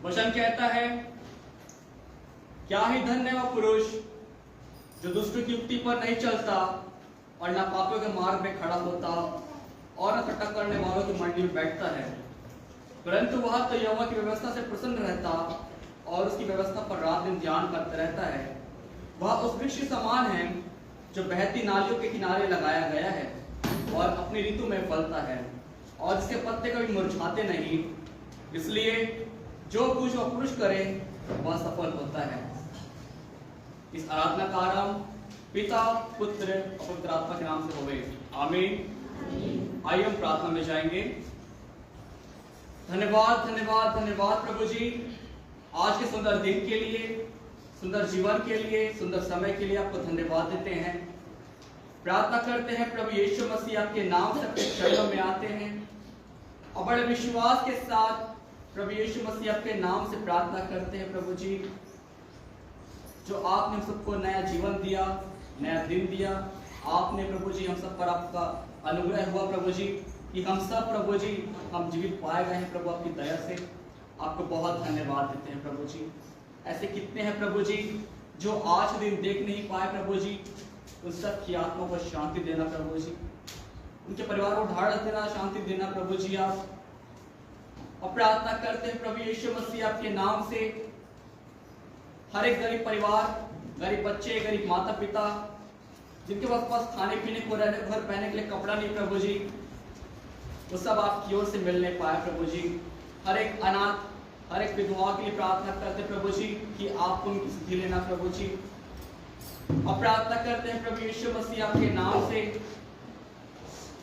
वचन कहता है, क्या ही धन्य वह पुरुष जो दुष्ट की युक्ति पर नहीं चलता और न पापियों के मार्ग में खड़ा होता और न ठट्ठा करने वालों की मंडी में बैठता है, परंतु वह तो यहोवा की व्यवस्था से प्रसन्न रहता और उसकी व्यवस्था पर रात दिन ध्यान करता रहता है। वह उस वृक्ष समान है जो बहती नालियों के किनारे लगाया गया है और अपनी ऋतु में फलता है और इसके पत्ते कभी मुरझाते नहीं। इसलिए जो कुछ वह पुरुष करे वह सफल होता है। इस आराधना का आरंभ पिता, पुत्र और पवित्र आत्मा के नाम से होवे। आमीन। आइए हम प्रार्थना में जाएंगे। धन्यवाद धन्यवाद धन्यवाद प्रभु जी, आज के सुंदर दिन के लिए, सुंदर जीवन के लिए, सुंदर समय के लिए आपको धन्यवाद देते हैं। प्रार्थना करते हैं प्रभु यीशु मसीह आपके नाम से आपके चरणों में आते हैं और बड़े विश्वास के साथ प्रभु यीशु मसीह आपके नाम से प्रार्थना करते हैं। प्रभु जी, जो आपने हम सबको नया जीवन दिया, नया दिन दिया, आपने प्रभु जी हम सब पर आपका अनुग्रह हुआ प्रभु जी कि हम सब प्रभु जी हम जीवित पाए गए हैं। प्रभु आपकी दया से आपको बहुत धन्यवाद देते हैं प्रभु जी। ऐसे कितने हैं प्रभु जी जो आज दिन देख नहीं पाए प्रभु जी, उन सब की आत्मा को शांति देना प्रभु जी, उनके परिवार को ढाढ़ देना, शांति देना प्रभु जी आप। और प्रार्थना करते हैं प्रभु यीशु मसीह आपके नाम से हर एक गरीब परिवार, गरीब बच्चे, गरीब माता पिता, जिनके पास खाने पीने को रहने घर पहनने के लिए कपड़ा नहीं प्रभु जी, वो सब आपकी ओर से मिलने पाए प्रभु जी। हर एक अनाथ, हर एक विधवा के लिए प्रार्थना करते प्रभु जी कि आप उनकी स्थिति लेना प्रभु जी। और प्रार्थना करते हैं प्रभु यीशु मसीह आपके नाम से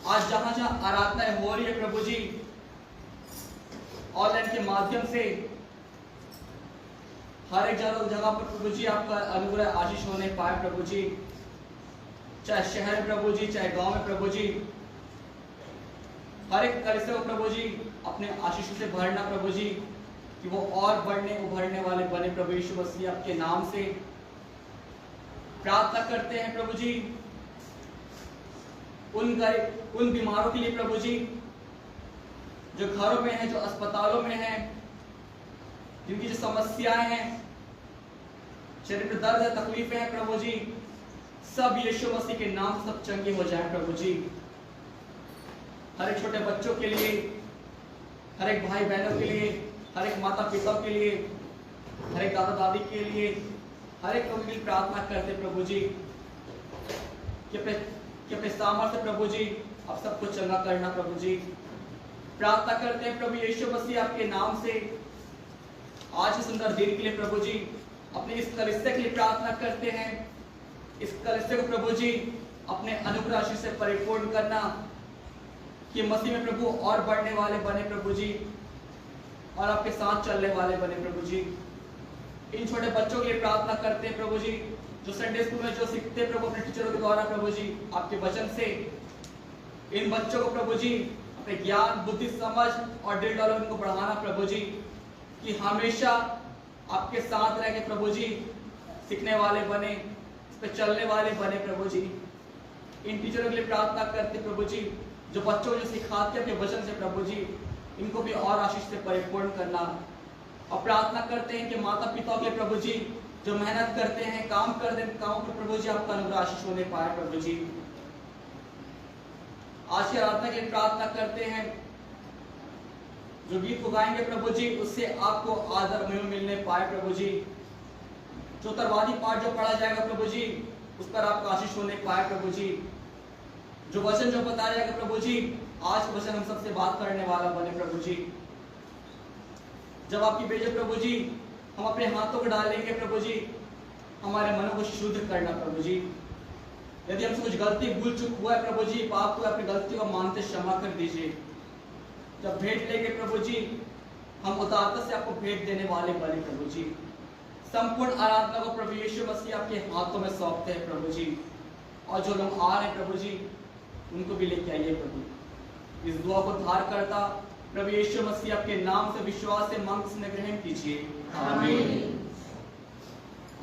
आज जहां जहां आराधनाएं हो रही है प्रभु जी, ऑनलाइन के माध्यम से हर एक जगह पर प्रभु जी आपका अनुग्रह आशीष होने पाए प्रभु जी, चाहे शहर में प्रभु जी, चाहे गांव में प्रभु जी, हर एक कलीसिया को प्रभु जी अपने आशीषों से भरना प्रभु जी, कि वो और बढ़ने उभरने वाले बने प्रभु यीशु मसीह आपके नाम से। प्रार्थना करते हैं प्रभु जी उन बीमारों के लिए प्रभु जी, जो घरों में हैं, जो अस्पतालों में हैं, जिनकी जो समस्याएं हैं, शरीर में दर्द है, तकलीफें हैं प्रभु जी, सब यीशु मसीह के नाम से सब चंगे हो जाएं प्रभु जी। हर एक छोटे बच्चों के लिए, हर एक भाई बहनों के लिए, हर एक माता पिता के लिए, हर एक दादा दादी के लिए, हर एक लोगों के लिए प्रार्थना करते प्रभु जी कि अपने सामर्थ्य प्रभु जी आप सबको चंगा करना प्रभु जी। प्रार्थना करते हैं प्रभु यीशु मसीह आपके नाम से आज के सुंदर दिन के लिए प्रभु जी, अपने इस कलीसिया के लिए प्रार्थना करते हैं। इस कलीसिया को प्रभु जी अपने अनुग्रह आशीष से परिपूर्ण करना, कि मसीह में प्रभु और बढ़ने वाले बने प्रभु जी, और आपके साथ चलने वाले बने प्रभु जी। इन छोटे बच्चों के लिए प्रार्थना करते हैं प्रभु जी, जो संडे स्कूल में जो सीखते प्रभु अपने टीचरों के द्वारा प्रभु जी आपके वचन से, इन बच्चों को प्रभु जी अपने ज्ञान, बुद्धि, समझ और दिल डालो इनको बढ़ाना प्रभु जी, कि हमेशा आपके साथ रह के प्रभु जी सीखने वाले बने, इस पे चलने वाले बने प्रभु जी। इन टीचरों के लिए प्रार्थना करते प्रभु जी, जो बच्चों को जो सिखाते अपने वचन से प्रभु जी, इनको भी और आशीष से परिपूर्ण करना। और प्रार्थना करते हैं कि माता पिता के प्रभु जी जो मेहनत करते हैं, काम करते हैं, काम पर प्रभु जी आपका अनुग्रह आशीष होने पाए प्रभु जी। आज की आराधना के लिए प्रार्थना करते हैं, जो गीत को गाएंगे प्रभु जी उससे आपको आदर मिलने पाए प्रभु जी। जो तरवादी पाठ जो पढ़ा जाएगा प्रभु जी उस पर आपका आशीष होने पाए प्रभु जी। जो वचन जो बताया जाएगा प्रभु जी, आज वचन हम सबसे बात करने वाला बने प्रभु जी। जब आपकी भेजे प्रभु जी, हम अपने हाथों को डालेंगे प्रभु जी, हमारे मनों को शुद्ध करना प्रभु जी। यदि हमसे कुछ गलती भूल चुक हुआ है प्रभु जी, पाप को अपनी गलती को मानते क्षमा कर दीजिए। जब भेंट लेंगे प्रभु जी, हम उदारता से आपको भेंट देने वाले बने प्रभु जी। संपूर्ण आराधना को प्रभु यीशु मसीह आपके हाथों में सौंपते हैं प्रभु जी। और जो लोग आ रहे हैं प्रभु जी, उनको भी लेके आइए प्रभु। इस दुआ को धार करता प्रभु यीशु मसीह आपके नाम से विश्वास से मांग से ग्रहण कीजिए, आमीन।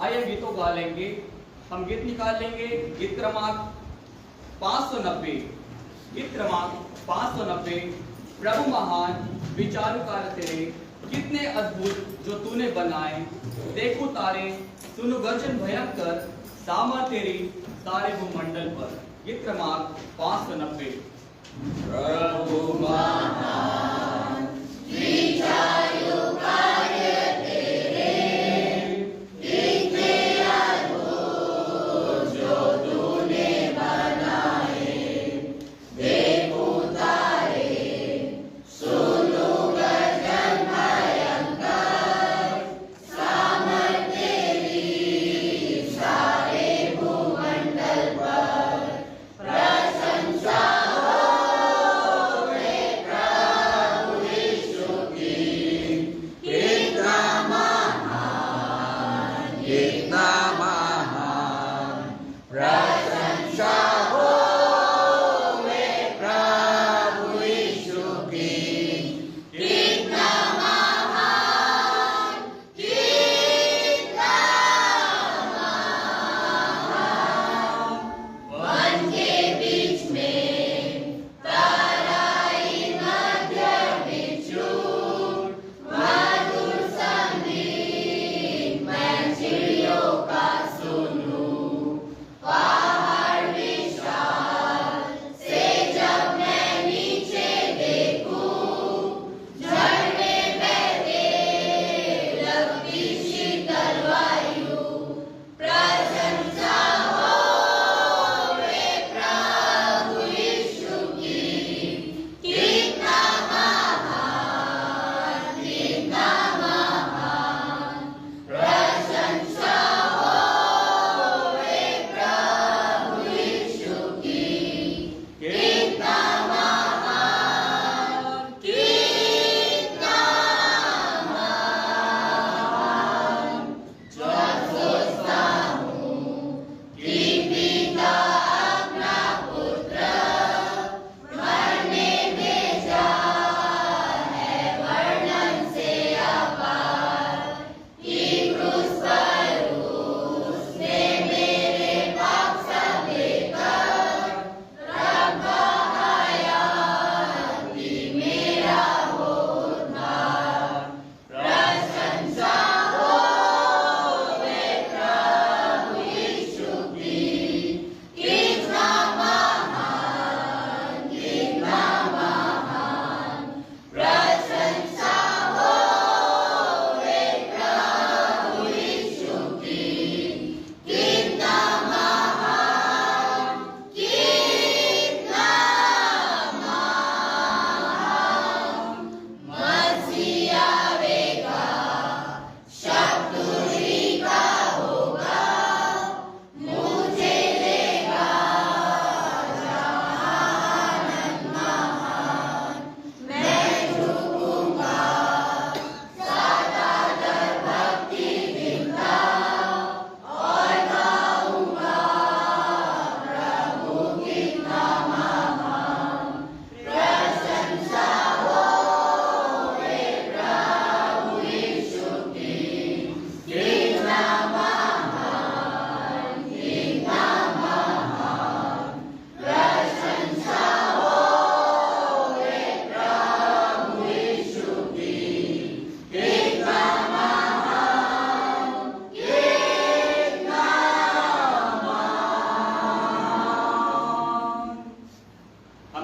आइए गीतों गा लेंगे, हम गीत निकाल लेंगे। गीत क्रमांक 590, गीत क्रमांक 590, प्रभु महान विचारु कार्य तेरे, कितने अद्भुत जो तूने बनाए, देखो तारे, सुनो गर्जन भयंकर, सामर तेरी सारे भूमंडल पर। गीत क्रमांक 590। प्रभु महान विचार्यो कार्य तेरे, कितने अद्भुत जो तूने बनाए, देखो तारे, सुनो गर्जन भयंकर, सामर तेरी सारे भूमंडल पर। प्रशंसा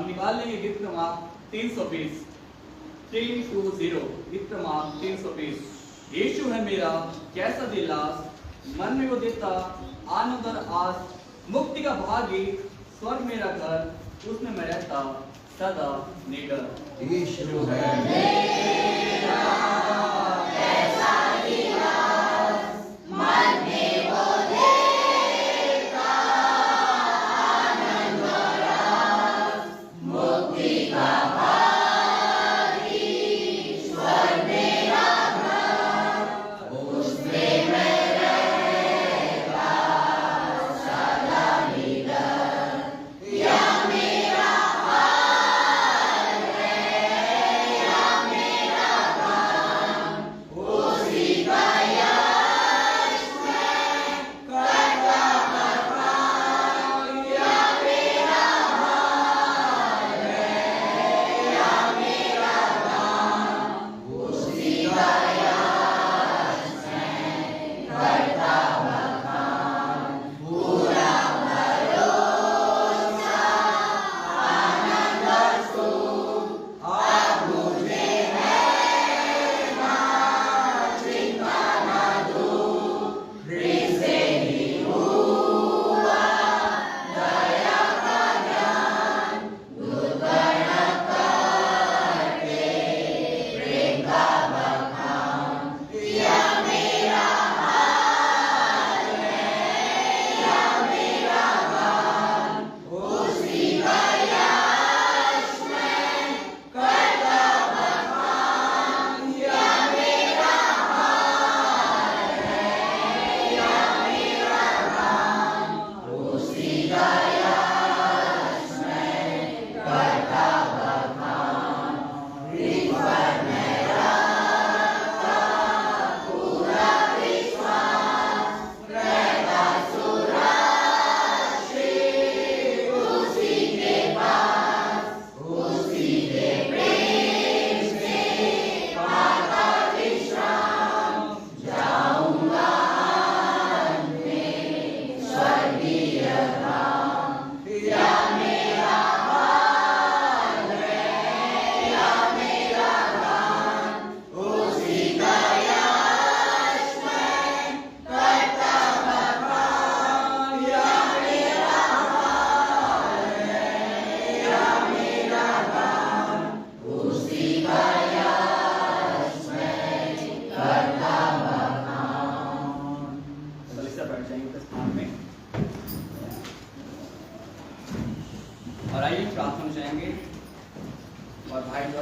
निकाल लेंगे गीत क्रमांक 320 320 गीत क्रमांक 320। यीशु है मेरा कैसा दिलास, मन में वो देता आनंद और आस, मुक्ति का भागी स्वर्ग मेरा घर, उसमें मैं रहता सदा निडर। यीशु है मेरा कैसा दिलास, मन में वो देता आनंद और आस, मुक्ति का भागी स्वर्ग मेरा घर, उसमें मैं रहता सदा निडर। या मेरा हाल है, या मेरा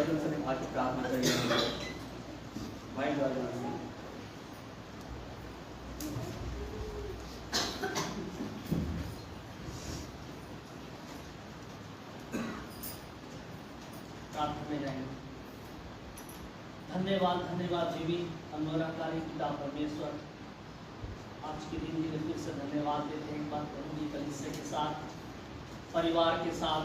तुम सभी आके प्रार्थना करेंगे। भाई द्वारा प्रार्थना में जाएंगे। धन्यवाद धन्यवाद जीवी अनुग्रहकारी पिता परमेश्वर, आज के दिन के लिए फिर से धन्यवाद देते हैं। एक बार प्रभु जी कलीसिया के साथ, परिवार के साथ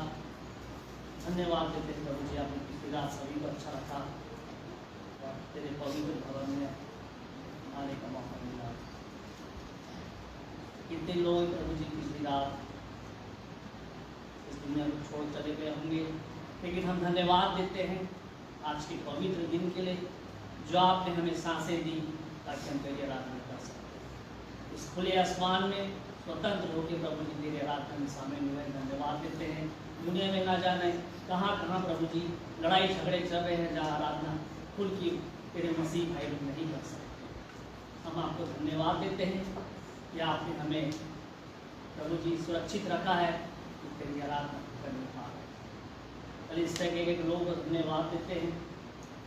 धन्यवाद देते हैं। प्रभु जी आपने पिछली रात सभी को अच्छा रखा और तेरे पवित्र भवन में आने का मौका मिला। कितने लोग प्रभु जी पिछली रात इस दुनिया को छोड़ चले गए होंगे, लेकिन हम धन्यवाद देते हैं आज के पवित्र दिन के लिए जो आपने हमें सांसें दी ताकि हम तेरी आराधना कर सकें। इस खुले आसमान में स्वतंत्र होकर प्रभु जी तेरे आराधना में शामिल हुए। धन्यवाद देते हैं। दुनिया में ना जाने कहाँ कहाँ प्रभु जी लड़ाई झगड़े चल रहे हैं, जहाँ आराधना खुल की तेरे मसीह भाई लोग नहीं कर सकते। हम आपको धन्यवाद देते हैं कि आपने हमें प्रभु जी सुरक्षित रखा है कि तेरी आराधना करने पा रहे। इस तरह के एक लोग धन्यवाद देते हैं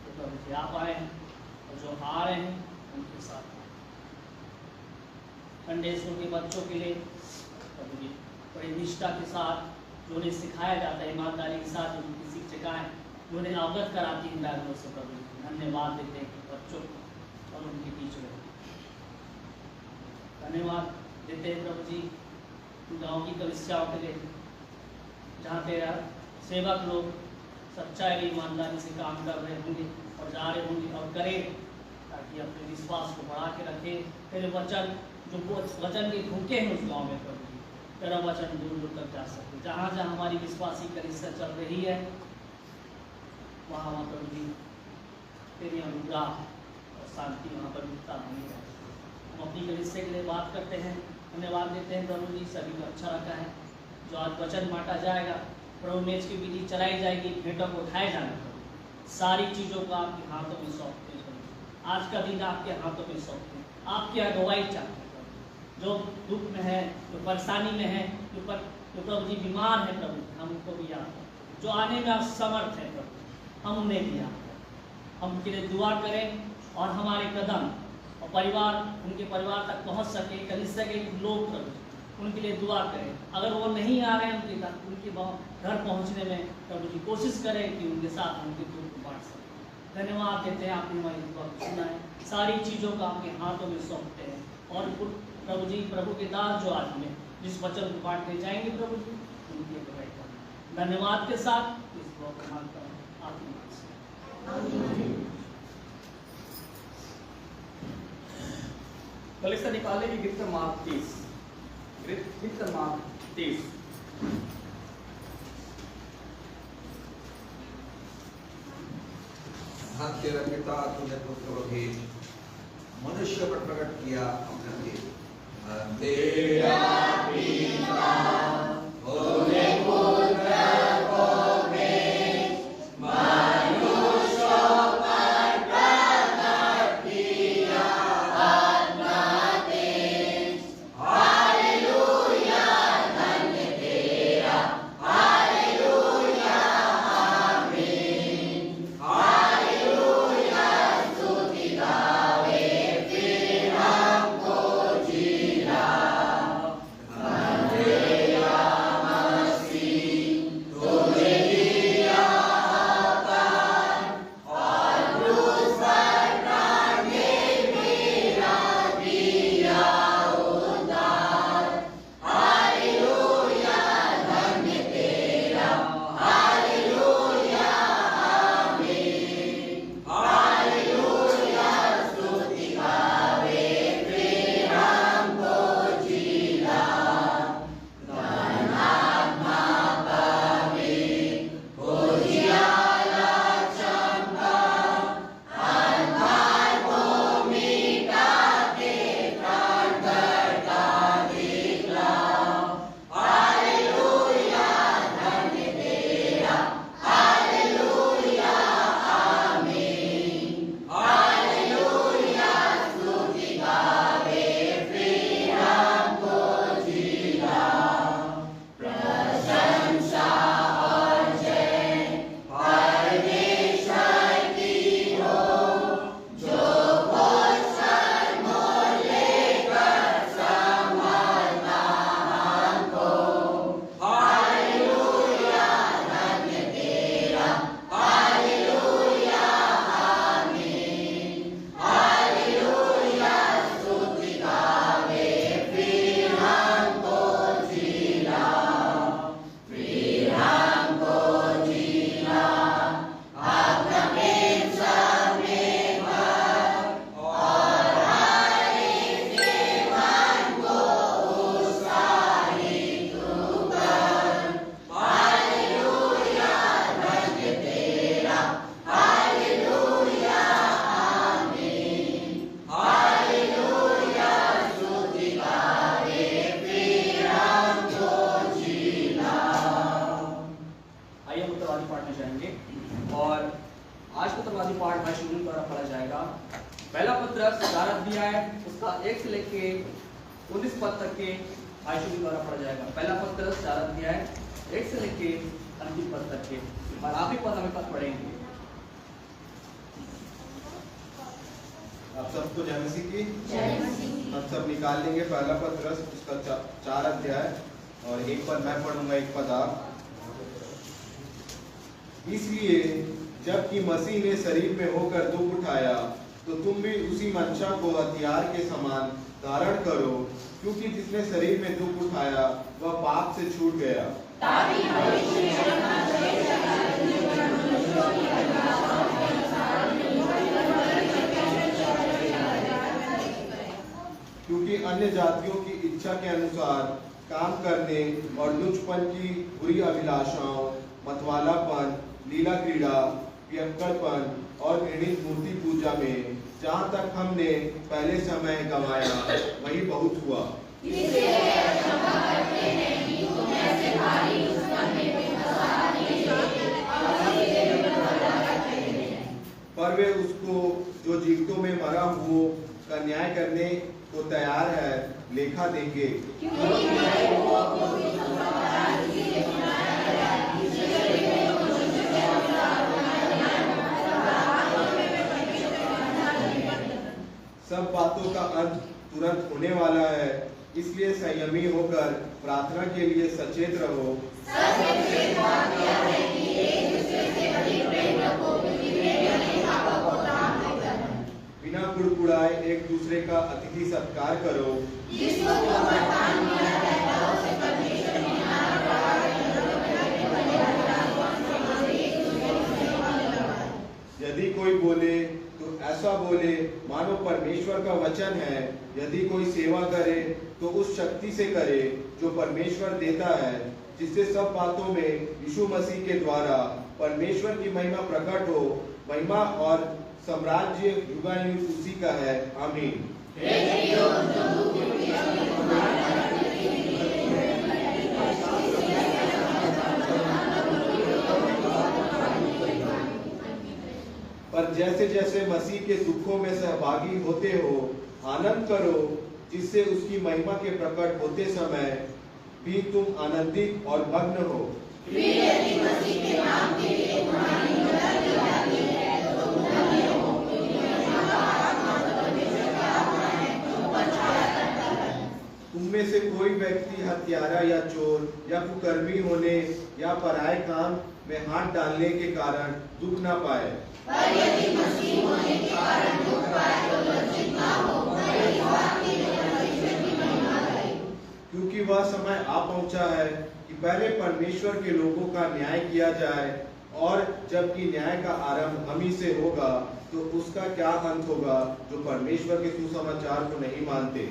तो प्रभु जी आप आए हैं और जो आ रहे हैं उनके साथ संडे स्कूल के बच्चों के लिए प्रभु जी बड़ी निष्ठा के साथ जो उन्हें सिखाया जाता है, ईमानदारी के साथ उनकी शिक्षिकाएँ जो उन्हें अवगत कराती हैं डायग्नोज से, प्रभु जी धन्यवाद देते हैं बच्चों और उनके टीचरों को धन्यवाद देते हैं। प्रभु जी गाँव की कलिसियाओं के लिए जहाँ तेरा सेवक लोग सच्चाई ईमानदारी से काम कर रहे होंगे और जा रहे होंगे और करें, ताकि अपने विश्वास को बढ़ा के रखें। तेरे वचन जो वचन के भूखे हैं उस गाँव में प्रभु जी तेरा वचन दूर दूर तक जा सके। जहाँ जहाँ हमारी विश्वासी कलिसिया चल रही है वहाँ वहाँ प्रभु जी तेरी अनुग्रह और शांति वहाँ पर रुकता नहीं है। हम अपनी कलिसिया के लिए बात करते हैं, धन्यवाद देते हैं प्रभु जी सभी को अच्छा रखा है। जो आज वचन बांटा जाएगा प्रभु मेज की विधि चलाई जाएगी, भेंटों को उठाए जाने पर सारी चीज़ों को आपके हाथों में सौंपते हैं। आज का दिन आपके हाथों में सौंपते हैं, आपकी अगुवाई चाहते हैं। जो दुख में है, जो परेशानी में है, जो प्रभु जी बीमार है प्रभु हम उनको भी याद करें। जो आने में असमर्थ है प्रभु हम उन्हें भी याद करें। हम उनके लिए दुआ करें और हमारे कदम और परिवार उनके परिवार तक पहुँच सके। कलीसिया के लोग प्रभु उनके लिए दुआ करें। अगर वो नहीं आ रहे हैं उनके घर पहुंचने में प्रभु जी कोशिश करें कि उनके साथ उनके दुख को बांट सकें। धन्यवाद देते हैं आपने हमारी दुआ को सुना है। सारी चीज़ों को आपके हाथों में सौंपते हैं और प्रभु जी प्रभु के दास जो आज हमें जिस वचन को बांटने जाएंगे प्रभु जी उनकी अगुवाई करें। धन्यवाद के साथ इस दुआ को मांगता हूं आपके नाम से। कलीसिया निकालेगी गिफ्ट मार्क 30 गिफ्ट मार्क 30। धन तेरा पिता तूने पुत्र को भेज मनुष्य पर प्रकट किया अपना तेज। तेरा पिता तूने पुत्र को भेज मनुष्य पर प्रकट किया अपना तेज। हालेलुया धन्य तेरा, हालेलुया आमीन। Hallelujah. उत्तरवादी पाठ भाई शुरू द्वारा पढ़ा जाएगा। पहला पत्रस 4 अध्याय उसका 1 से लेके 19 पद तक के भाई शुरू द्वारा पढ़ा जाएगा। पहला पत्रस 4 अध्याय 1 से लेके अंतिम पद तक के, और आखिरी पद हमें पद पढ़ेंगे। आप सबको जय मसीह की। हम सब निकाल लेंगे पहला पत्रस उसका 4 अध्याय, और एक पद मैं पढ़ूंगा, एक पद आप। इसलिए जबकि मसीह ने शरीर में होकर दुख उठाया, तो तुम भी उसी मंशा को हथियार के समान धारण करो, क्योंकि जिसने शरीर में दुख उठाया वह पाप से छूट गया, क्योंकि अन्य जातियों की इच्छा के अनुसार काम करने और लुचपन की बुरी अभिलाषाओं, मतवालापन, लीला क्रीड़ा, पियक्कड़पन और घृणित मूर्ति पूजा में जहाँ तक हमने पहले समय गंवाया वही बहुत हुआ। पर वे उसको जो जीवितों में मरा हुआ का न्याय करने को तैयार है लेखा देंगे। सब बातों का अंत तुरंत होने वाला है, इसलिए संयमी होकर प्रार्थना के लिए सचेत रहो। बिना कुड़कुड़ाए एक दूसरे का अतिथि सत्कार करो। यदि कोई बोले तो ऐसा बोले मानो परमेश्वर का वचन है। यदि कोई सेवा करे तो उस शक्ति से करे जो परमेश्वर देता है, जिससे सब बातों में यीशु मसीह के द्वारा परमेश्वर की महिमा प्रकट हो। महिमा और साम्राज्य युगानुयुग उसी का है। आमीन। पर जैसे जैसे मसीह के दुखों में सहभागी होते हो, आनंद करो, जिससे उसकी महिमा के प्रकट होते समय भी तुम आनंदित और भग्न हो। तुम में से कोई व्यक्ति हत्यारा या चोर या कुकर्मी होने या पराये काम में हाथ डालने के कारण दुख न पाए। क्योंकि वह समय आ पहुंचा है कि पहले परमेश्वर के लोगों का न्याय किया जाए, और जबकि न्याय का आरंभ हम ही से होगा, तो उसका क्या अंत होगा जो परमेश्वर के सुसमाचार को नहीं मानते।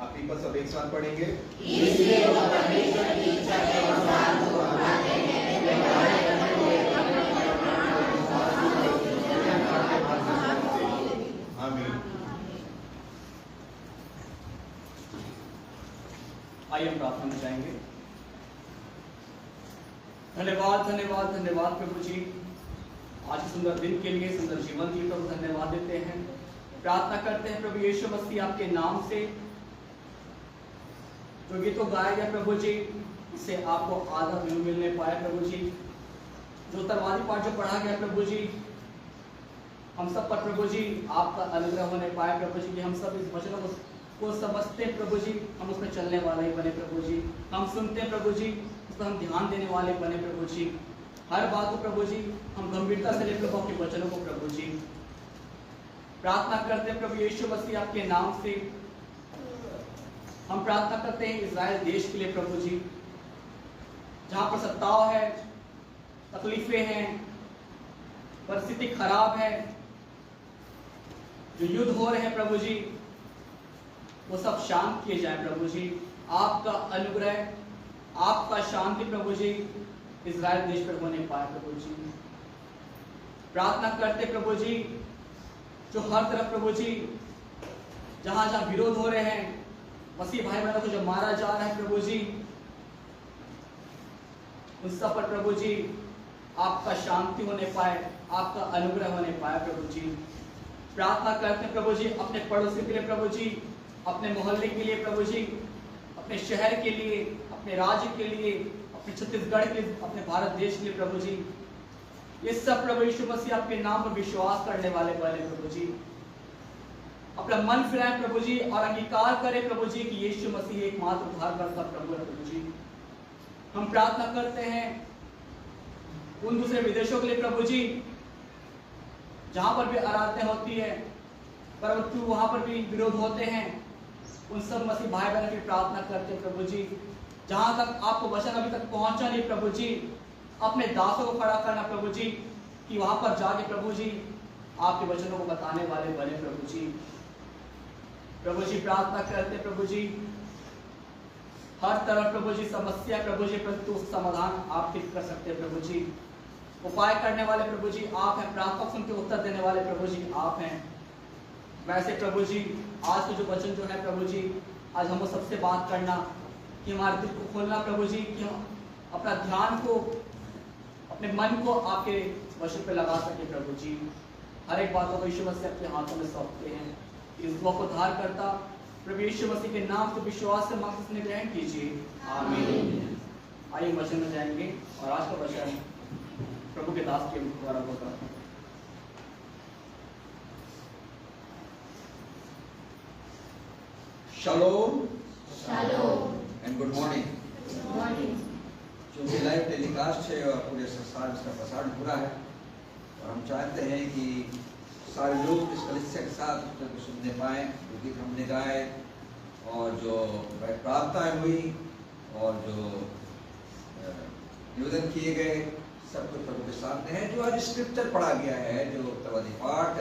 आखिरी पर सब एक साथ पढ़ेंगे। आमीन। आइए हम प्रार्थना में जाएंगे। धन्यवाद धन्यवाद धन्यवाद प्रभु जी, आज के सुंदर दिन के लिए, सुंदर जीवन के लिए प्रभु धन्यवाद देते हैं। प्रार्थना करते हैं प्रभु यीशु मसीह आपके नाम से जो गीतों गाया गया प्रभु जी, इससे आपको आधा व्यू मिलने पाया प्रभु जी। जो उत्तरवादी पाठ जो पढ़ा गया प्रभु जी, हम सब पर प्रभु जी आपका अनुग्रह होने पाया प्रभु जी, कि हम सब इस वचनों को समझते हैं प्रभु जी, हम उसमें चलने वाले ही बने प्रभु जी। हम सुनते हैं प्रभु जी, उस पर हम ध्यान देने वाले बने प्रभु जी। हर बात को प्रभु जी हम गंभीरता से ले प्रभु आपके वचनों को प्रभु जी। प्रार्थना करते हैं प्रभु यीशु मसीह आपके नाम से। हम प्रार्थना करते हैं इज़राइल देश के लिए प्रभु जी, जहाँ पर सत्ताव है, तकलीफें हैं, परिस्थिति खराब है, जो युद्ध हो रहे हैं प्रभु जी, वो सब शांत किए जाए प्रभु जी। आपका अनुग्रह, आपका शांति प्रभु जी इज़राइल देश पर होने पाए प्रभु जी। प्रार्थना करते प्रभु जी, जो हर तरफ प्रभु जी जहाँ जहाँ विरोध हो रहे हैं, मसीह भाई बहनों को जो मारा जा रहा है प्रभु जी, उन सब पर प्रभु जी आपका शांति होने पाए, आपका अनुग्रह होने पाए प्रभु जी। प्रार्थना करते हैं प्रभु जी अपने पड़ोसी के लिए प्रभु जी, अपने मोहल्ले के लिए प्रभु जी, अपने शहर के लिए, अपने राज्य के लिए, अपने छत्तीसगढ़ के, अपने भारत देश के लिए प्रभु जी। ये सब प्रभु यीशु मसीह आपके नाम पर विश्वास करने वाले प्रभु जी अपना मन फिराए प्रभु जी और अंगीकार करें प्रभु जी कि यीशु मसीह एकमात्र उद्धारकर्ता प्रभु है प्रभु जी। हम प्रार्थना करते हैं उन दूसरे विदेशों के लिए प्रभु जी जहां पर भी आराधना होती है परंतु वहां पर भी विरोध होते हैं, उन सब मसीह भाई बहनों की प्रार्थना करते हैं प्रभु जी। जहां तक आपको वचन अभी तक पहुंचा नहीं प्रभु जी, अपने दासों को खड़ा करना प्रभु जी कि वहां पर जाके प्रभु जी आपके वचनों को बताने वाले बने प्रभु जी। प्रभु जी प्रार्थना करते प्रभु जी हर तरह प्रभु जी समस्या प्रभु जी परंतु उसका समाधान आप ठीक कर सकते हैं प्रभु जी। उपाय करने वाले प्रभु जी आप हैं, प्रार्थना सुन के उत्तर देने वाले प्रभु जी आप हैं। वैसे प्रभु जी आज के जो वचन जो है प्रभु जी, आज हमको सबसे बात करना कि हमारे दिल को खोलना प्रभु जी, कि हम अपना ध्यान को, अपने मन को आपके वचन पे लगा सके प्रभु जी। हर एक बातों को यीशु मसीह अपने हाथों में सौंपते हैं। इस दुआ को धार करता प्रभु यीशु मसीह के नाम से विश्वास से मकसद में ग्रहण कीजिए, आमीन। आइए वचन में जाएंगे और आज का वचन प्रभु के दास के द्वारा होगा। Shalom Shalom. and good morning. Good morning. चूंकि लाइव टेलीकास्ट है और पूरे संसार में इसका प्रसारण हो रहा है और हम चाहते हैं कि सारे लोग इस कलीसिया के साथ को सुनने पाएं, जो गीत हमने गाए और जो प्रार्थनाएं हुई और जो निवेदन किए गए सब कुछ प्रभु के सामने है। जो आज स्क्रिप्चर पढ़ा गया है, जो प्रवादी पाठ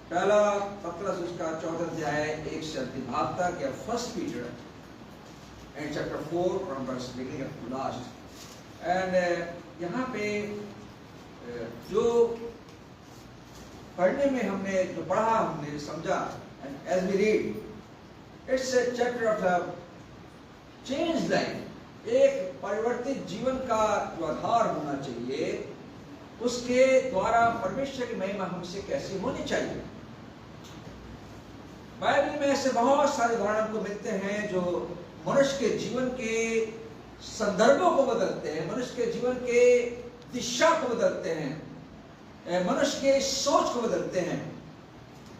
पहला पत्रस उसका 14 अध्याय 1 से अंतिम भाग तक, या 1 Peter and chapter 4 from verse beginning to last, and यहाँ पे जो पढ़ने में हमने जो पढ़ा, हमने समझा, and as we read, it's a chapter of a changed life. एक परिवर्तित जीवन का जो आधार होना चाहिए, उसके द्वारा परमेश्वर की महिमा हमसे कैसे होनी चाहिए। बाइबल में ऐसे बहुत सारे उदाहरण को मिलते हैं जो मनुष्य के जीवन के संदर्भों को बदलते हैं, मनुष्य के जीवन के दिशा को बदलते हैं, मनुष्य के सोच को बदलते हैं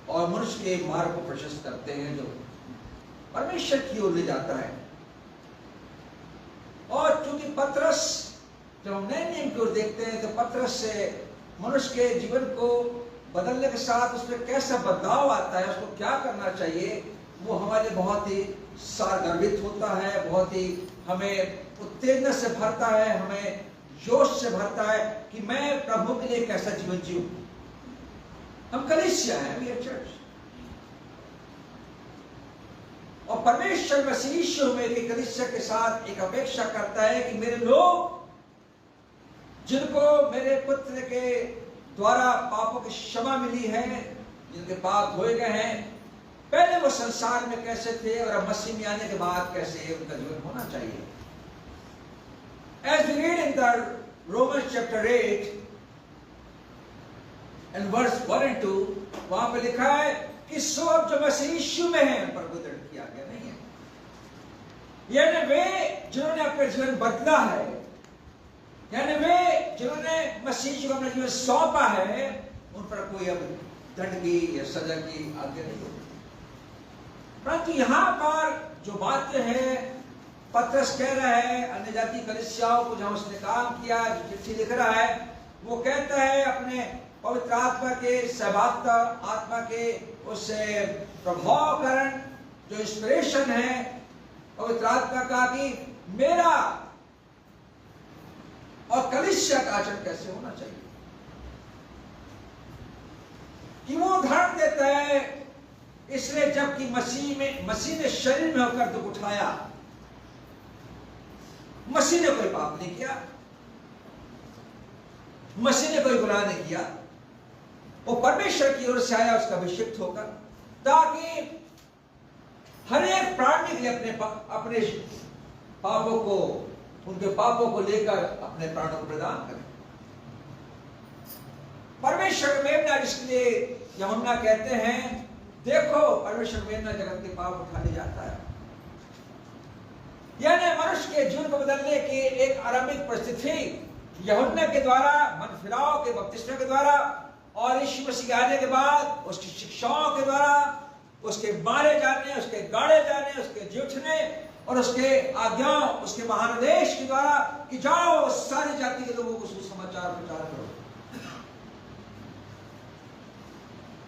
और मनुष्य के मार्ग को प्रशस्त करते हैं, जो परमेश्वर की ओर ले जाता है। और चूंकि पत्रस, जब हम नए नियम की ओर देखते हैं तो पत्रस से मनुष्य के जीवन को बदलने के साथ उसमें कैसा बदलाव आता है, उसको क्या करना चाहिए, वो हमारे बहुत ही सारगर्भित होता है, बहुत ही हमें उत्तेजना से भरता है, हमें जोश से भरता है कि मैं प्रभु के लिए कैसा जीवन जीऊं। हम कलीसिया हैं, वी आर चर्च, और परमेश्वर मसीह यीशु में एक कलीसिया के साथ एक अपेक्षा करता है कि मेरे लोग जिनको मेरे पुत्र के द्वारा पापों की क्षमा मिली है, जिनके पाप धोए गए हैं, पहले वो संसार में कैसे थे और अब मसीह में आने के बाद कैसे उनका जीवन होना चाहिए। As we read in the Romans chapter 8 and verse 1 and 2, वहां पे लिखा है कि सब जो मसीह यीशु में है उन पर कोई दंड किया गया नहीं है। यानी वे जिन्होंने अपना जीवन बदला है, यानी वे जिन्होंने मसीह को अपना जीवन सौंपा है, उन पर कोई अब दंड की या सजा की आज्ञा नहीं होती। परंतु यहाँ पर जो बातें हैं, पत्रस कह रहा है अन्य जाति कलीसियाओं को जहां उसने काम किया, जो चिट्ठी लिख रहा है, वो कहता है अपने पवित्र आत्मा के सहभागिता, आत्मा के उस प्रभाव कारण जो इंस्पिरेशन है पवित्र आत्मा का, कि मेरा और कलीसिया का आचरण कैसे होना चाहिए, कि वो उदाहरण देता है। इसलिए जबकि मसीह ने शरीर में होकर दुख उठाया, मसीह ने कोई पाप नहीं किया, मसीह ने कोई गुनाह नहीं किया, वो परमेश्वर की ओर से आया उसका अभिषिक्त होकर, ताकि हर एक प्राणी के लिए अपने पापों को उनके पापों को लेकर अपने प्राणों को प्रदान करें। परमेश्वर मेमना, जिसलिए यूहन्ना कहते हैं, देखो परमेश्वर मेमना जगत के पाप उठाने जाता है। यानी मनुष्य के जीवन को बदलने की एक आरंभिक परिस्थिति यूहन्ना के द्वारा, मन फिराव के बपतिस्मे के द्वारा और यीशु मसीह के आने के बाद उसकी शिक्षाओं के द्वारा, उसके मारे जाने, उसके गाड़े जाने, उसके जी उठने और उसके आज्ञाओं, उसके महानिदेश के द्वारा कि जाओ सारी जाति के लोगों को सुसमाचार प्रचार करो।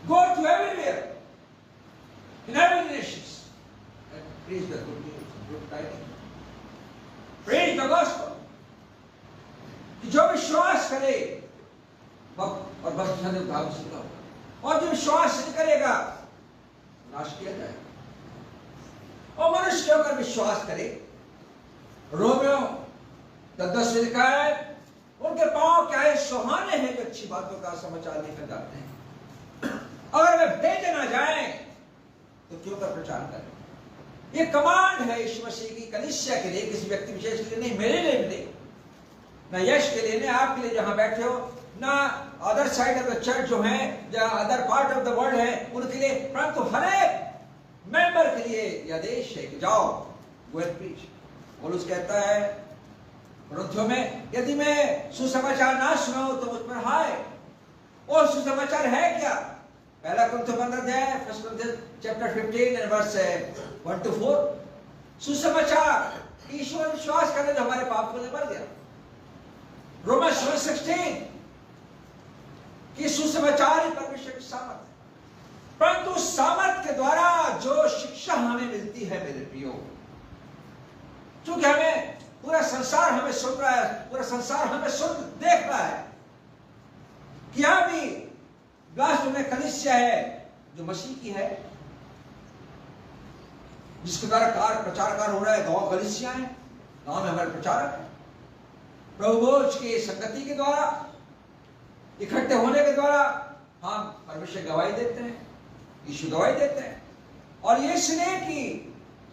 Go to everywhere, in every nations, and preach the good news, good tidings. Preach the gospel. कि जो विश्वास करे और बपतिस्मा ने भाव सीखा होगा, और जो विश्वास नहीं करेगा नाश किया जाएगा। और मनुष्य होकर विश्वास करे। रोमियो 10 में लिखा है, उनके पांव क्या है सुहाने हैं जो अच्छी बातों का समाचार लेकर जाते हैं। अगर वे भेजे ना जाए तो क्यों कर प्रचार करें। ये कमांड है यीशु मसीह की कलीसिया के लिए, किसी व्यक्ति विशेष के लिए नहीं, मेरे लिए भी, ना यश के लिए, ना आपके लिए जहां बैठे हो, ना other side of the church जो है, या other part of the world है उनके लिए, परंतु हर एक मेंबर के लिए यह आदेश है कि जाओ गो एंड प्रीच। पौलुस कहता है कुरिन्थियों में, यदि मैं सुसमाचार ना सुनाऊं तो मुझ पर हाय। और सुसमाचार है क्या? पहला कुरिन्थियों 15 अध्याय, 1 Corinthians chapter 15 and verse 1 to 4। सुसमाचार यीशु में विश्वास करने जो हमारे पाप को मर गया। रोमन्स 16 कि सुसमाचार ही परमेश्वर की सामर्थ है। परंतु सामर्थ के द्वारा जो शिक्षा हमें मिलती है मेरे प्रियो, क्योंकि हमें पूरा संसार हमें सुन रहा है, पूरा संसार हमें सुन देख रहा है कि यहाँ भी गास्ट में कलीसिया है जो मसीह की है, जिसके द्वारा प्रचारकार हो रहा है। गांव कलीसिया है, गांव में हमारे प्रचारक है। प्रभु भोज की संगति के द्वारा, इकट्ठे होने के द्वारा हम परमेश्वर गवाही देते हैं, यीशु गवाही देते हैं। और ये इसलिए कि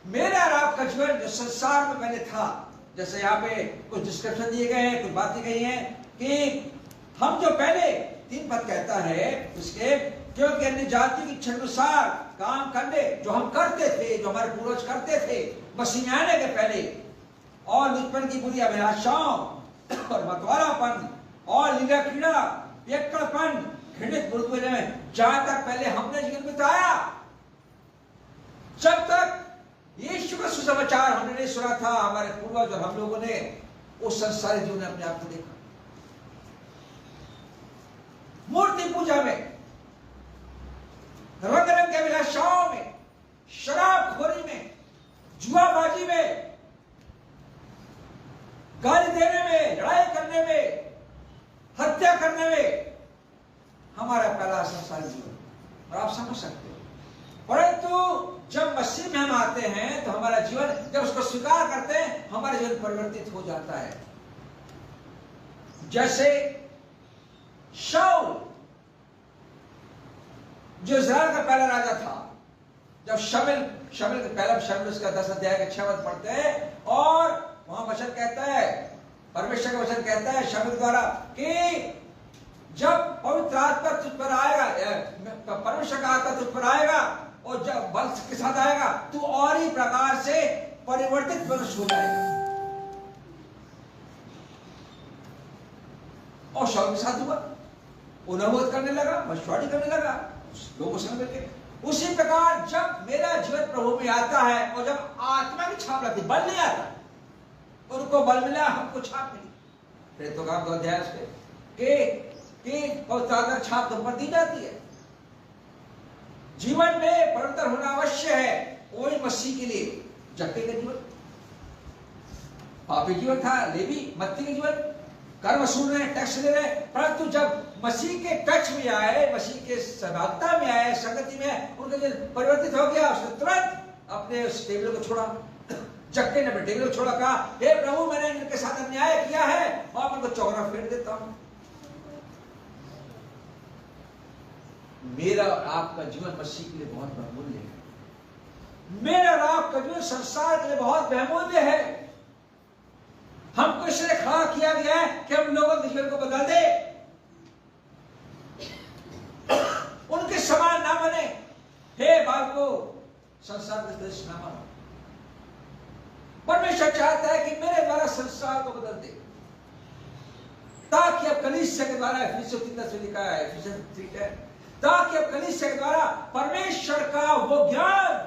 मेरा और आपका जीवन जो संसार में पहले था, जैसे यहाँ पे कुछ डिस्क्रिप्शन दिए गए हैं, कुछ बातें कही हैं कि हम जो पहले 3 पद कहता है उसके, क्योंकि अन्य जाति की इच्छा अनुसार काम करने जो हम करते थे, जो हमारे पूर्वज करते थे मसीह में आने के पहले, और लुचपन की बुरी अभिलाषाओं और मतवारापन और लीला क्रीड़ा, पियक्कड़पन, घृणित बुलबुले में जहां तक पहले हमने जीवन बिताया, जब तक यीशु का सुसमाचार हमने नहीं सुना था, हमारे पूर्वज और हम लोगों ने उस संसारी जीवन में अपने आप को देखा। मूर्ति पूजा में, रंग रंग के अभिलाषाओं में, शराबखोरी में, जुआबाजी में, गाली देने में, लड़ाई करने में, हत्या करने में हमारा पहला संसारी जीवन, और आप समझ सकते हो। परंतु जब मसीह में हम आते हैं तो हमारा जीवन, जब उसको स्वीकार करते हैं, हमारा जीवन परिवर्तित हो जाता है। जैसे शाऊल जो इस्राएल का पहला राजा था, जब शमूएल के पहला शमूएल उसका 10 अध्याय के 6 पद पढ़ते हैं, और वहां वचन कहता है, परमेश्वर का वचन कहता है शमूएल द्वारा कि जब पवित्र आत्मा तुझ पर आएगा, परमेश्वर का आत्मा तुझ पर आएगा और जब बल के साथ आएगा, तू और ही प्रकार से परिवर्तित मनुष्य हो जाएगा। और शाऊल के साथ हुआ, वो नबूवत करने लगा, भविष्यवाणी करने लगा लोगों से मिलकर। उसी प्रकार जब मेरा जीवन प्रभु में आता है और जब आत्मा की छाप लगती, बल नहीं आता, उनको बल मिला, हमको छाप मिली। फिर तो काम 2 अध्याय कि पवित्र आत्मा छाप तुम पर दी जाती है। जीवन में परिवर्तन होना अवश्य है। वही मसीह के लिए जक्कई का जीवन पापी जीवन था, लेवी मत्ती का जीवन, कर्म सुन रहे, टैक्स ले रहे, परंतु जब मसीह के टच में आए, मसीह के सहभागिता में आए, संगति में, उनका जीवन परिवर्तित हो गया। उसने तुरंत अपने उस टेबल को छोड़ा, जक्कई ने अपने टेबल को छोड़ा, कहा हे प्रभु मैंने इनके साथ अन्याय किया है और उनको चौरा फेर देता हूं। मेरा आपका जीवन मसीह के लिए बहुत बहुमूल्य है। मेरा और आपका जीवन संसार के लिए बहुत बहुमूल्य है। जीवन को बदल दे, उनके समान ना बने। हे बालकों, संसार के दृश्य ना मानो। परमेश्वर चाहता है कि मेरे द्वारा संसार को बदल दे, ताकि अब कलीसिया के द्वारा, एफिसियों 3:10 में लिखा है, एफिसियों 3:10, ताकि अब कलीसिया के द्वारा परमेश्वर का वो ज्ञान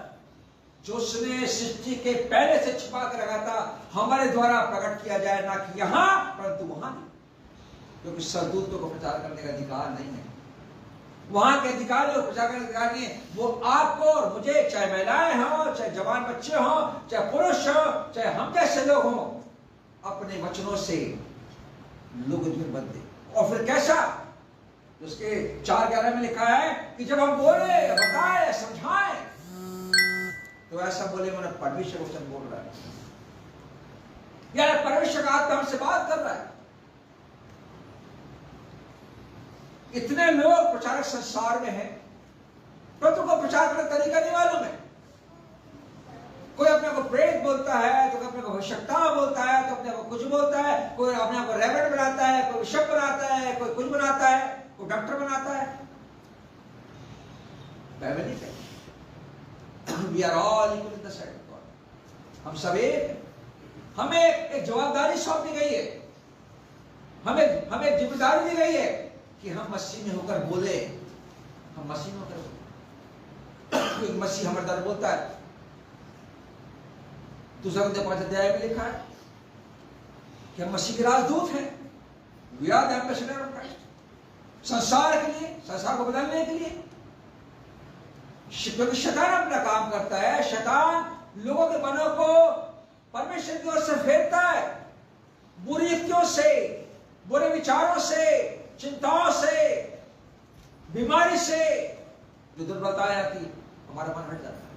जो उसने सृष्टि के पहले से छुपा कर रखा था, हमारे द्वारा प्रकट किया जाए, ना कि यहां परंतु वहां, क्योंकि सरदूतों को प्रचार करने का अधिकार नहीं है, वहां के अधिकारी और प्रचार करने का अधिकार नहीं है। वो आपको और मुझे, चाहे महिलाएं हो, चाहे जवान बच्चे हो, चाहे पुरुष हो, चाहे हम जैसे लोग हो, अपने वचनों से लोग जीवन बदले। और फिर कैसा? उसके 4:11 में लिखा है कि जब हम बोले, बताए, समझाएं, तो ऐसा बोले मैंने परमेश्वर वचन बोल रहा है, यानी परमेश्वर का आत्मा हमसे बात कर रहा है। इतने लोग प्रचारक संसार में हैं, परंतु को प्रचार करने का तरीका नहीं मालूम है। कोई अपने को प्रेरित बोलता है, तो अपने को भविष्यवक्ता बोलता है, तो अपने को कुछ बोलता है, कोई अपने को रेवरेंड बनाता है, कोई बिशप बनाता है, कोई कुछ बनाता है, कोई डॉक्टर बनाता है। बाइबल नहीं कहती We are all equal in the sight of God। हम सब एक, हमें एक जवाबदारी सौंपी गई है, हमें जिम्मेदारी दी गई है कि हम मसीह में होकर बोले, हम मसीह में होकर मसीह हमारे द्वारा बोलता है। दूसरा Corinthians 5 में लिखा है कि हम मसीह के राजदूत हैं। We are the ambassador of Christ। संसार के लिए, संसार को बदलने के लिए, क्योंकि शैतान अपना काम करता है। शैतान लोगों के मनों को परमेश्वर की ओर से फेरता है, बुरी युक्तियों से, बुरे विचारों से, चिंताओं से, बीमारी से, जो दुर्बलताएं आती, हमारा मन हट जाता है।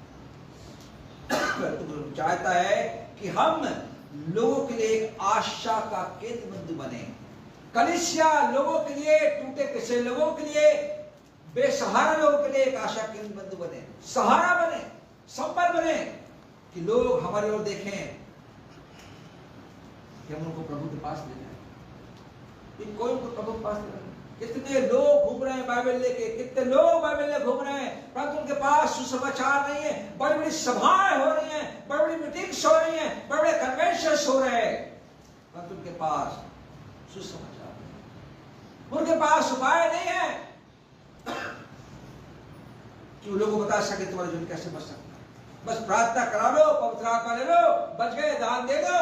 तो चाहता है कि हम लोगों के लिए एक आशा का केंद्र बिंदु बने। कलीसिया लोगों के लिए, टूटे पिसे लोगों के लिए, बेसहारा लोगों के लिए एक आशा केंद्र बिंदु बने, सहारा बने, संबल बने, कि लोग हमारी ओर देखें कि हम उनको प्रभु के पास ले जाए। कोई उनको प्रभु के पास ले जाए। कितने लोग घूम रहे हैं बाइबल लेके, कितने लोग बाइबल लेके घूम रहे हैं, परंतु उनके पास सुसमाचार नहीं है। बड़ी बड़ी सभाएं हो रही हैं, बड़ी बड़ी मीटिंग्स हो रही हैं, बड़े बड़े कन्वेंशंस हो रहे हैं, परंतु उनके पास सुसमाचार नहीं, उनके पास उपाय नहीं है कि वो लोगों को बता सके तुम्हारा जीवन कैसे बच सकता है। बस प्रार्थना करा लो, पवित्र आत्मा ले लो, बच गए, दान दे दो।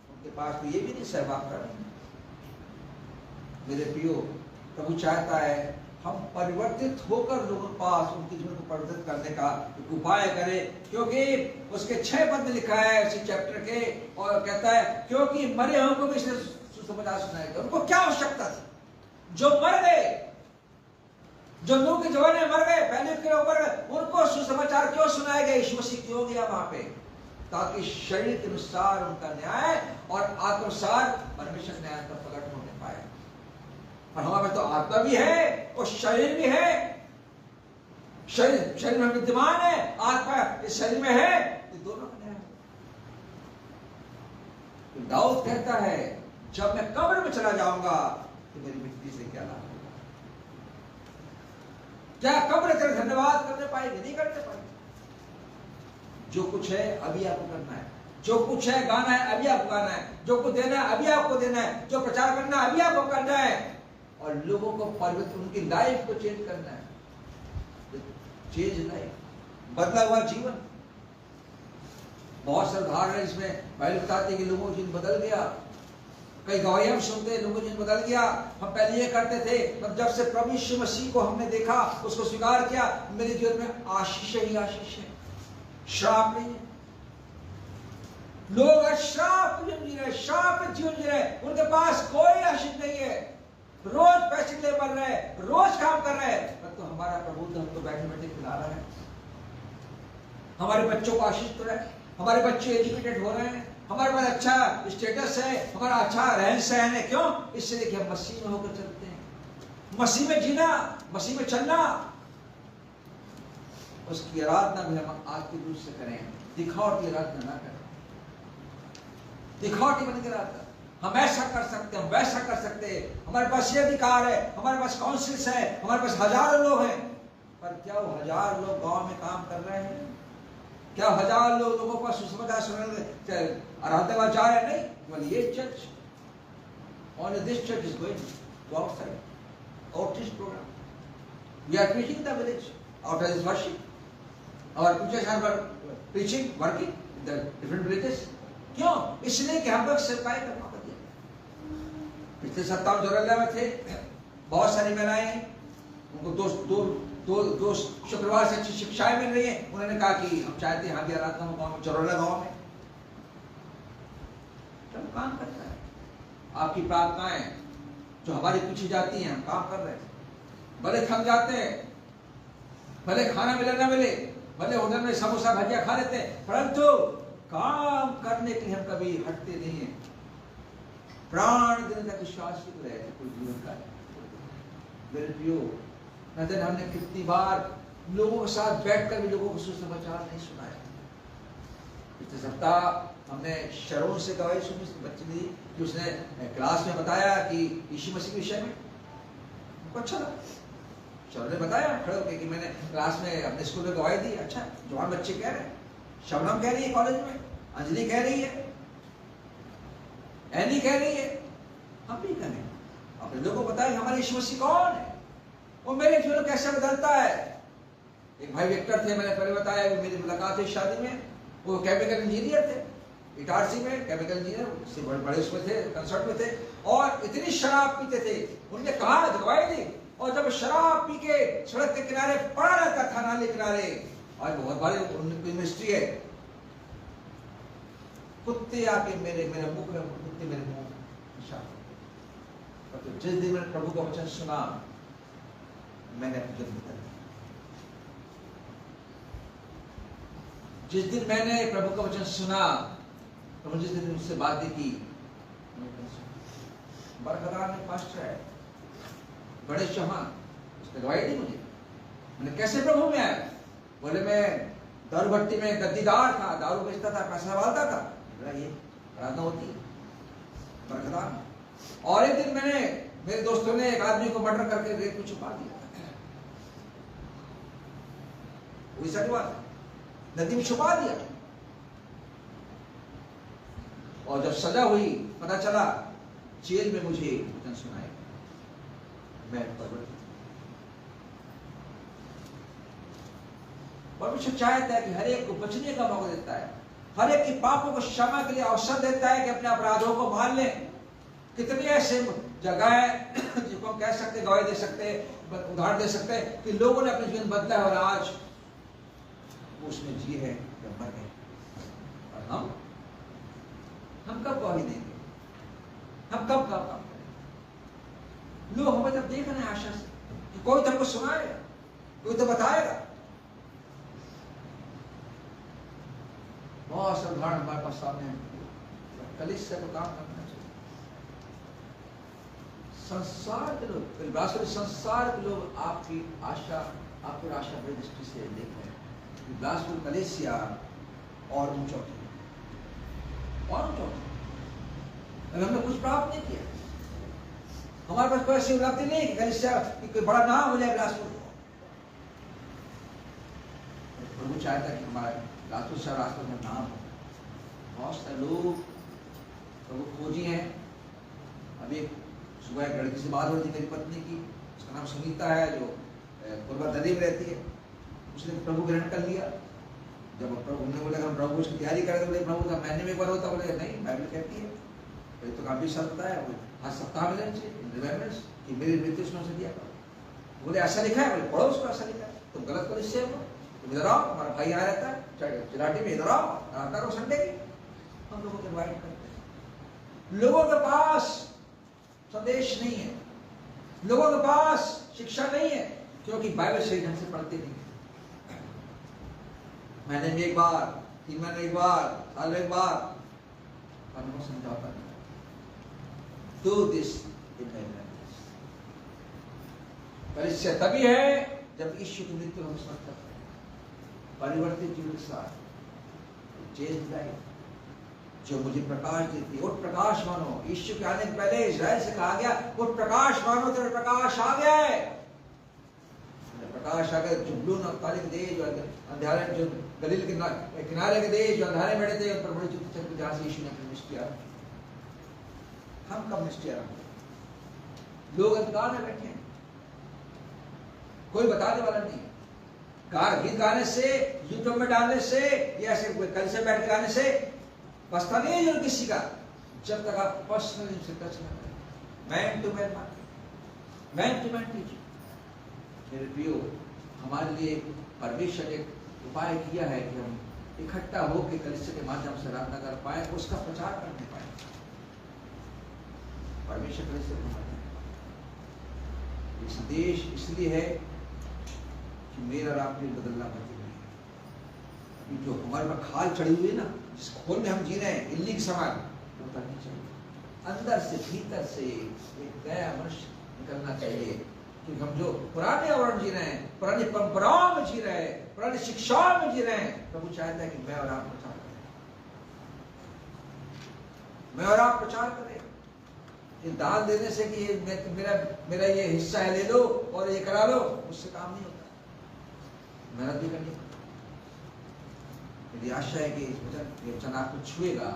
उनके पास तो ये भी नहीं सहभाग कर रहे। मेरे प्रियो, प्रभु चाहता है हम परिवर्तित होकर लोगों के पास उनके जीवन को परिवर्तित करने का एक उपाय करें, क्योंकि उसके 6 पद में लिखा है उसी चैप्टर के, और कहता है क्योंकि मरे हुओं को भी इसने सुसमाचार सुनाया। उनको क्या आवश्यकता थी? जो मर गए, जो लोग के जवाने में मर गए, पहले के ऊपर, उनको सुसमाचार क्यों सुनाया गया? यीशु मसीह क्यों गया वहां पे? ताकि शरीर के अनुसार उनका न्याय और आत्मानुसार परमेश्वर न्याय पर प्रकट होने पाए। और हमारे तो आत्मा भी है और शरीर भी है। शरीर में विद्यमान है, आत्मा इस शरीर में है, ये दोनों का न्याय। तो दाऊद कहता है जब मैं कब्र में चला जाऊंगा तो मेरी मिट्टी से क्या लाभ? क्या कब्र तेरे धन्यवाद करने पाएगी? नहीं करने पाएगी। जो कुछ है अभी आपको करना है, जो कुछ है गाना है अभी आपको गाना है, जो कुछ देना है अभी आपको देना है, जो प्रचार करना है अभी आपको करना है, और लोगों को परिवर्तन, उनकी लाइफ को चेंज करना है। चेंज लाइफ, बदला हुआ जीवन। बहुत सारे उदाहरण है इसमें बाइबल बताती है कि लोगों का जीवन बदल गया। कई गवाही हम सुनते हैं, लोगों का जीवन बदल गया। हम पहले ये करते थे, पर जब से प्रभु यीशु मसीह को हमने देखा, उसको स्वीकार किया, मेरे जीवन में आशीष ही आशीष है, श्राप नहीं है। लोग श्राप जीवन जी रहे, श्राप जीवन जी रहे, उनके पास कोई आशीष नहीं है। रोज पैसे ले बढ़ रहे हैं, रोज काम कर रहे हैं, पर तो हमारा प्रभु तो हमको बैठे बैठे खिला रहा है। हमारे बच्चों को आशीष तो है, हमारे बच्चे एजुकेटेड हो रहे हैं, हमारे पास अच्छा स्टेटस है, हमारा अच्छा रहन सहन है। क्यों? इसलिए कि हम मसीह में होकर चलते हैं, मसीह में जीना, मसीह में चलना। उसकी आराधना भी हम आज के दूर से करें, दिखावटी आराधना ना करें, दिखावटी बन के आराधना। हम ऐसा कर सकते हैं, हम वैसा कर सकते हैं, हमारे पास ये अधिकार है, हमारे पास काउंसिल्स है, हमारे पास हजारों लोग हैं। पर क्या वो 1000 लोग गांव में काम कर रहे हैं? क्या 1000 लोगों पर सुसमाचार सुनाने आराधना जा रहे हैं? नहीं, केवल ये church, only this church is going to outside, outreach program. We are preaching in the village, after this worship. Our preachers are preaching, working in the different villages. क्यों? इसलिए कि हम लोग सेवकाई का मौका दिया। पिछले सप्ताह जोरल्ला में थे, बहुत सारी महिलाएं हैं, उनको दो शुक्रवार से अच्छी शिक्षाएं मिल रही हैं। उन्होंने कहा कि हम चाहते हैं हम भी आराधना गांव में, चरोला गांव में काम करता है। आपकी प्रार्थनाएं जो हमारी पीछे जाती हैं, हम काम कर रहे हैं। भले थक जाते हैं, भले खाना मिले ना मिले, भले होटल में समोसा भजिया खा लेते हैं, परंतु काम करने के लिए हम कभी हटते नहीं हैं। प्राण देने तक विश्वास ही रहे कोई जीवन का मेरे प्रियो, न जाने हमने कितनी बार लोगों के साथ बैठकर भी लोगों को सुसमाचार नहीं सुनाया। पिछले सप्ताह हमने शरोन से गवाही सुनी, बच्चे ने कि उसने क्लास में बताया कि यीशु मसीह के विषय में, अच्छा लगा। शरोन ने बताया खड़े होकर कि मैंने क्लास में अपने स्कूल में गवाही दी। अच्छा, जवान बच्चे कह रहे हैं, शबनम कह रही है कॉलेज में, अंजलि कह रही है, एनी कह रही है, हम भी करें। अपने लोगों को बताएं हमारे यीशु मसीह कौन है, वो मेरे जीवन कैसे बदलता है। एक भाई विक्टर थे, मैंने पहले बताया, मेरी मुलाकात हुई शादी में, वो केमिकल इंजीनियर थे, इटारसी में केमिकल इंजीनियर से बड़े उसमें थे, कंसर्ट में थे, और इतनी शराब पीते थे। उनने कहा दवाई दी, और जब शराब पी के सड़क के किनारे पड़ा रहता था, नाले किनारे, आज बहुत बड़े उनकी मिनिस्ट्री है, कुत्ते आके मेरे मुख में, कुत्ते मेरे मुंह तो जिस दिन मैंने प्रभु का वचन सुना, मैंने अपनी जन्म दिया। जिस दिन मैंने प्रभु का वचन सुना, प्रभु जिस दिन मुझसे बातें की, बरकरार में पास्टर है, बड़े चौहान, उसने दवाई दी मुझे। मैंने कैसे प्रभु में आया? बोले मैं दारू भट्टी में गद्दीदार था, दारू बेचता था, पैसा डालता था। ये आराधना होती है बरकरार। और एक दिन मैंने, मेरे दोस्तों ने एक आदमी को मर्डर करके रेत में छुपा दिया, नदी में छुपा दिया। और जब सजा हुई, पता चला जेल में मुझे वचन सुनाया, मैं परमेश्वर चाहता है कि हर एक को बचने का मौका देता है, हर एक के पापों को क्षमा के लिए अवसर देता है कि अपने अपराधों को मान ले। कितनी ऐसे जगह है जिनको हम कह सकते, गवाही दे सकते, उदाहरण दे सकते कि लोगों ने अपने जीवन बदला है और आज उसमें जी है या मर गए। और हम कब गवाही देंगे? हम कब काम करेंगे? लोग हमें तब देख रहे हैं आशा से कि कोई तो हमको सुनाएगा, कोई तो बताएगा। बहुत से उदाहरण हमारे पास सामने है। कलीसिया को काम करना चाहिए। संसार के लोग, संसार के लोग आपकी आशा, आपकी आशा बड़ी दृष्टि से देख रहे हैं। बिलासपुर कलीसिया और ऊंचा और ऊंचा, हमने कुछ प्राप्त नहीं किया। हमारे पास कोई ऐसी उपलब्धि नहीं कि कलीसिया कोई बड़ा नाम हो जाए बिलासपुर। प्रभु चाहता है कि हमारे बिलासपुर शहर राष्ट्र में नाम हो। बहुत सारे लोग प्रभु खोजी हैं। अभी सुबह एक लड़की से बात हो रही थी, मेरी पत्नी की, उसका नाम सुनीता है, जो पूर्वा दिल्ली में रहती है। उसने प्रभु ग्रहण कर लिया। जब प्रभु ने बोला हम प्रभु की तैयारी करें, तो बोले प्रभु का महीने में एक बार होता, बोले नहीं, बाइबल कहती है तो काफी सकता है, हर सप्ताह में लेना चाहिए कि मेरी मृत्यु से दिया करो। बोले ऐसा लिखा है, बोले पढ़ो उसको, ऐसा लिखा है, तुम गलत करो, इससे तुम इधर आओ, हमारा भाई यहाँ रहता है चिलाटी में, इधर आओ, आता करो संडे की। हम लोगों को इन्वाइट करते हैं। लोगों के पास संदेश नहीं है, लोगों के पास शिक्षा नहीं है, क्योंकि बाइबल सही ढंग से पढ़ते नहीं। महीने में एक बार, 3 महीने में एक बार, साल में एक बार समझाता है। Do this in my memories। कलीसिया तभी है जब यीशु की मृत्यु हम स्मरण करते हैं। परिवर्तित जीवन के साथ, चेंज लाइफ, जो मुझे प्रकाश देती है। उठ प्रकाश मानो। यीशु के आने से पहले इस्राएल से कहा गया उठ प्रकाश मानो, तेरा प्रकाश आ गया है। प्रकाश आ गया। जो ब्लू नफ्ताली के देश, जो अंधेरे, जो गलील के किनारे के देश, जो अंधेरे बैठे थे, उन पर बड़ी चुप चुप जहां से यीशु ने अपनी मिस्टी किया। हम कब मिस्टी आ रहे? लोग अंधकार में बैठे हैं, कोई बताने वाला नहीं। गीत गाने से, यूट्यूब में डालने से, या ऐसे कल से बैठ के गाने से बसता नहीं है जो किसी का, जब तक आप पर्सनली से टच न करें। मैन टू मैन बात, मैन टू मैन टीचिंग। मेरे प्रियो, हमारे लिए परमेश्वर एक उपाय किया है कि हम इकट्ठा होकर कलीसिया के माध्यम से आराधना कर पाए, उसका प्रचार करने पाए। परमेश्वर कलीसिया को माध्यम ये संदेश इसलिए है कि मेरा और आपके बदलना जरूरी है। जो हमारे पर खाल चढ़ी हुई है ना, जिस खोल में हम जी रहे हैं, इल्ली के समान, वो उतरनी चाहिए। अंदर से, भीतर से एक नया मनुष्य निकलना चाहिए। क्योंकि हम जो पुराने आवरण जी रहे हैं, पुरानी परंपराओं में जी रहे हैं, पुरानी शिक्षाओं में जी रहे हैं, प्रभु चाहता है कि मैं और आप प्रचार करें, मैं और आप प्रचार करें। ये दान देने से कि ये मेरा ये हिस्सा है, ले लो और ये करा लो, उससे काम नहीं होता। मेहनत भी करनी पड़ती। मेरी आशा है कि ये वचन आपको छुएगा,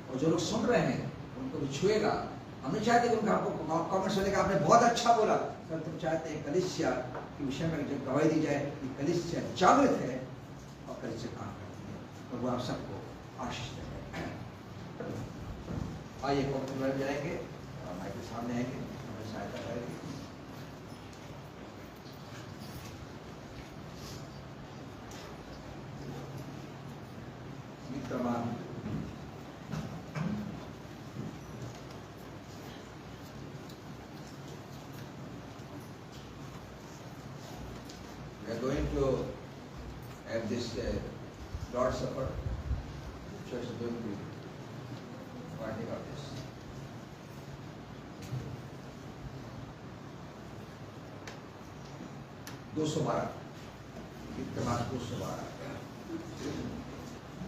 और जो लोग सुन रहे हैं उनको भी छुएगा। हम नहीं चाहते कि उनका आपको कमेंट्स होने का आपने बहुत अच्छा बोला, पर तुम चाहते हैं कलीसिया के विषय में जब गवाही दी जाए कि कलीसिया जागृत है और कलीसिया काम करती है। तो वो आप सबको आशीष देंगे। आइए कॉम्प्लीमेंट में जाएंगे और माइक के सामने आएंगे, हमें सहायता करेंगे। प्रमाण we are going to have this Lord's Supper. The church is going to be finding out this.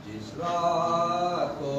जिस रात को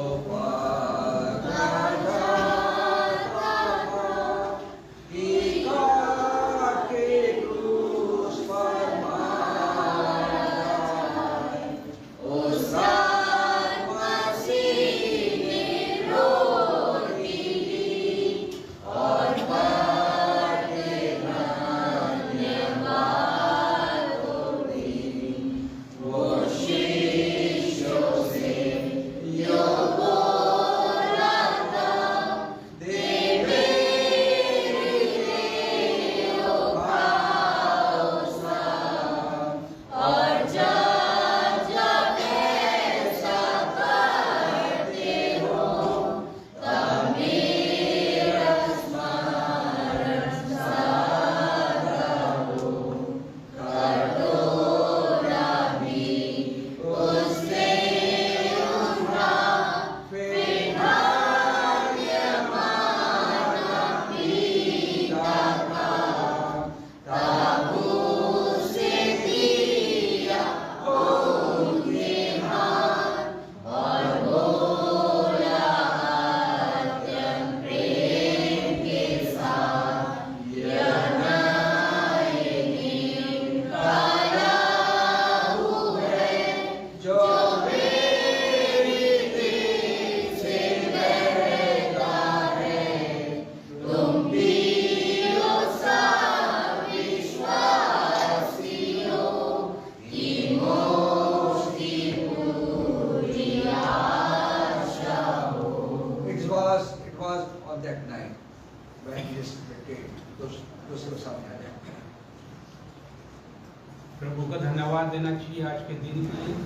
प्रभु का धन्यवाद देना चाहिए आज के दिन के लिए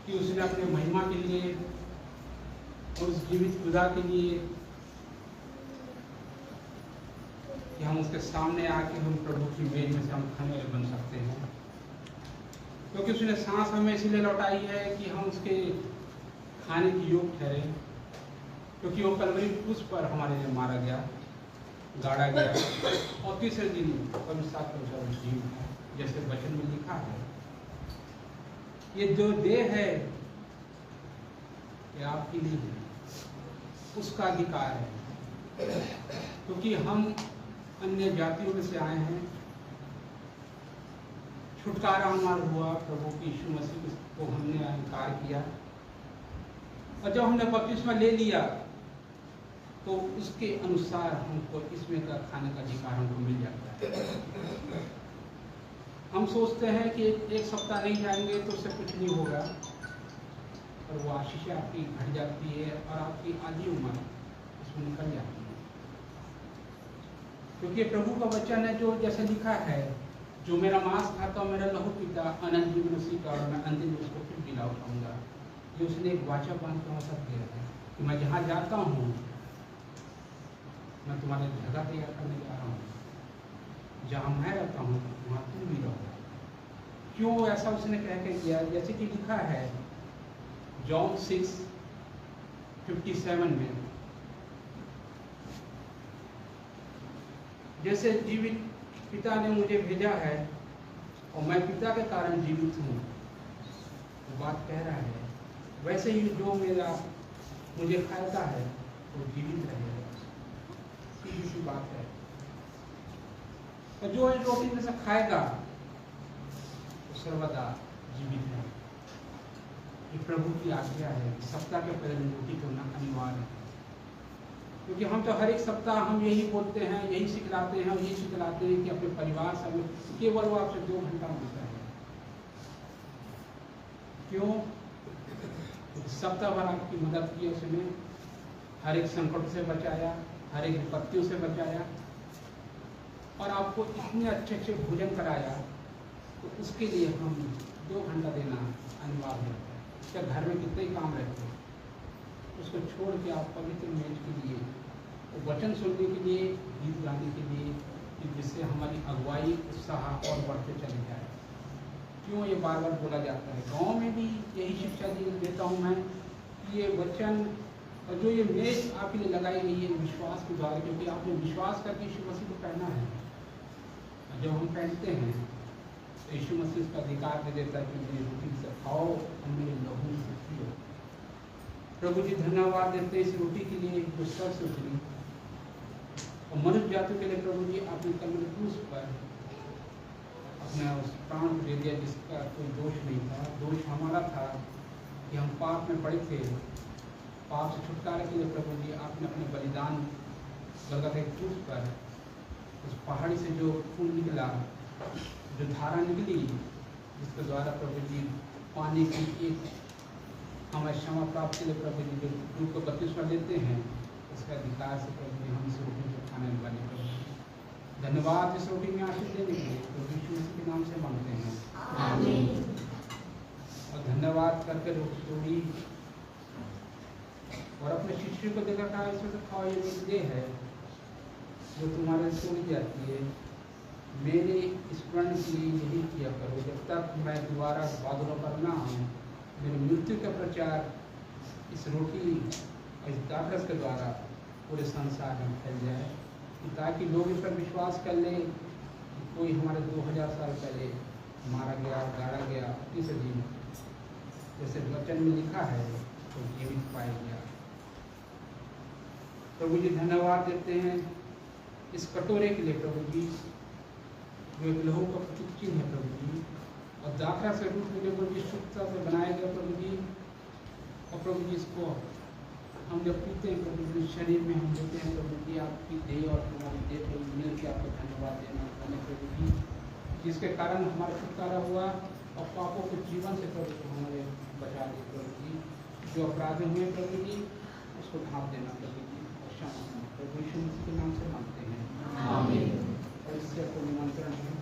कि उसने अपने महिमा के लिए और उस जीवित खुदा के लिए कि हम उसके सामने आके हम प्रभु की मेज में से हम खाने वाले बन सकते हैं, क्योंकि उसने सांस हमें इसलिए लौटाई है कि हम उसके खाने की योग ठहरे, क्योंकि वो कलवरी क्रूस पर हमारे लिए मारा गया, गाड़ा गया और तीसरे दिन पवित्र जीव है, जैसे वचन में लिखा है। ये जो देह है ये आपकी नहीं है, उसका अधिकार है। क्योंकि हम अन्य जातियों में से आए हैं, छुटकारा हमारा हुआ प्रभु की यीशु मसीह को हमने इनकार किया, और जब हमने बपतिस्मा ले लिया तो उसके अनुसार हमको इसमें का खाने का अधिकार हमको मिल जाता है। हम सोचते हैं कि एक सप्ताह नहीं जाएंगे तो उससे कुछ नहीं होगा, और वो आशीष आपकी घट जाती है और आपकी आधी उम्र इसमें निकल जाती है। क्योंकि प्रभु का वचन है जो जैसे लिखा है, जो मेरा मांस खाता और मेरा लहू पीता अनंत जीवन उसी का, और मैं अंतिम दिन उसको फिर जिला उठाऊंगा। ये उसने एक वाचा बांध कर वहाँ दिया है कि मैं जहाँ जाता हूँ मैं तुम्हारे जगह तैयार करने जा रहा हूँ, जहाँ मैं रहता हूँ वहाँ तुम भी रहो। क्यों ऐसा उसने कह के किया? जैसे कि लिखा है जॉन 6:57 में, जैसे जीवित पिता ने मुझे भेजा है और मैं पिता के कारण जीवित हूँ, वो बात कह रहा है, वैसे ही जो मेरा मुझे खाता है वो जीवित रहेगा। सीधी सी बात है। और जो इस रोटी में से खाएगा वो सर्वदा जीवित है। ये प्रभु की आज्ञा है। सप्ताह के पहले दिन रोटी करना अनिवार्य है, क्योंकि हम तो हर एक सप्ताह हम यही बोलते हैं, यही सिखलाते हैं, यही सिखलाते हैं कि अपने परिवार से केवल वो आपसे 2 घंटा मिलता है। क्यों? सप्ताह भर आपकी मदद की, उसने हर एक संकट से बचाया, हर एक विपत्तियों से बचाया, और आपको इतने अच्छे अच्छे भोजन कराया, तो उसके लिए हम 2 घंटा देना अनिवार्य है। क्या घर में कितने ही काम रहते हैं, उसको छोड़ के आप पवित्र मेज के लिए, वचन सुनने के लिए, गीत गाने के लिए, जिससे हमारी अगुवाई उत्साह और बढ़ते चले जाए। क्यों ये बार बार बोला जाता है? गांव में भी यही शिक्षा देता हूँ मैं कि ये वचन और जो ये मेज आपके लिए लगाई गई है विश्वास के द्वारा, क्योंकि आपने विश्वास करके यीशु मसीह को पहना है। जब हम पहनते हैं तो यीशु मसीह उसका अधिकार दे देता है कि मेरी रोटी से खाओ और मेरे लहू से पियो। प्रभु जी धन्यवाद देते हैं इस रोटी के लिए जो स्वर से उतरी, और मनुष्य जाति के लिए प्रभु जी आपने कलवरी क्रूस पर अपना उस प्राण को दे दिया जिसका कोई दोष नहीं था। दोष हमारा था कि हम पाप में पड़े थे। पाप से छुटकारा के लिए प्रभु जी आपने अपने बलिदान गलगथे क्रूस पर, उस पहाड़ी से जो खून निकला, जो धारा निकली, जिसके द्वारा प्रभु जी पानी की एक हमें क्षमा प्राप्त के लिए प्रभु जी जो रूप को बपतिस्मा देते हैं, उसका अधिकार से प्रभु जी हम इस रोटी को खाने वाले प्रभु जी धन्यवाद इस रोटी में आशीष देने के लिए प्रभु यीशु मसीह के नाम से मांगते हैं, आमीन। और धन्यवाद करके रोटी और अपने शिष्य को देखा कहा इसमें से खाओ, ये मेरी देह है जो तुम्हारे तोड़ी जाती है, मेरे स्मरण के लिए यही किया करो। जब तक मैं दोबारा बादलों पर ना आऊँ, मेरी मृत्यु का प्रचार इस रोटी और इस दाखरस के द्वारा पूरे संसार में फैल जाए, ताकि लोग इस पर विश्वास कर लें कि कोई हमारे 2000 साल पहले मारा गया, गाड़ा गया, इस दिन जैसे वचन में लिखा है तो जीवित पाया गया। प्रभु जी धन्यवाद देते हैं इस कटोरे के लिए प्रभु जी, जो एक लहू का प्रतीक चिन्ह है प्रभु जी, और दाखरा से रूप में प्रभु जी शुद्धता से बनाया गया प्रभु जी। और प्रभु जी इसको हम जब पीते हैं प्रभु जी, शरीर में हम देते हैं प्रभु जी, आपकी देह और तुम्हारी देह प्रभु मिल के आपको धन्यवाद देना है प्रभु जी, जिसके कारण हमारा छुटकारा हुआ और पापों के जीवन से प्रभु जी हमारे बचा दे प्रभु जी। जो अपराध हुए प्रभु जी उसको ढांप देना प्रभु जी, और क्षमा करना प्रभु यीशु मसीह के नाम से मांगते हैं, आमीन। और इससे आपको निमंत्रण है।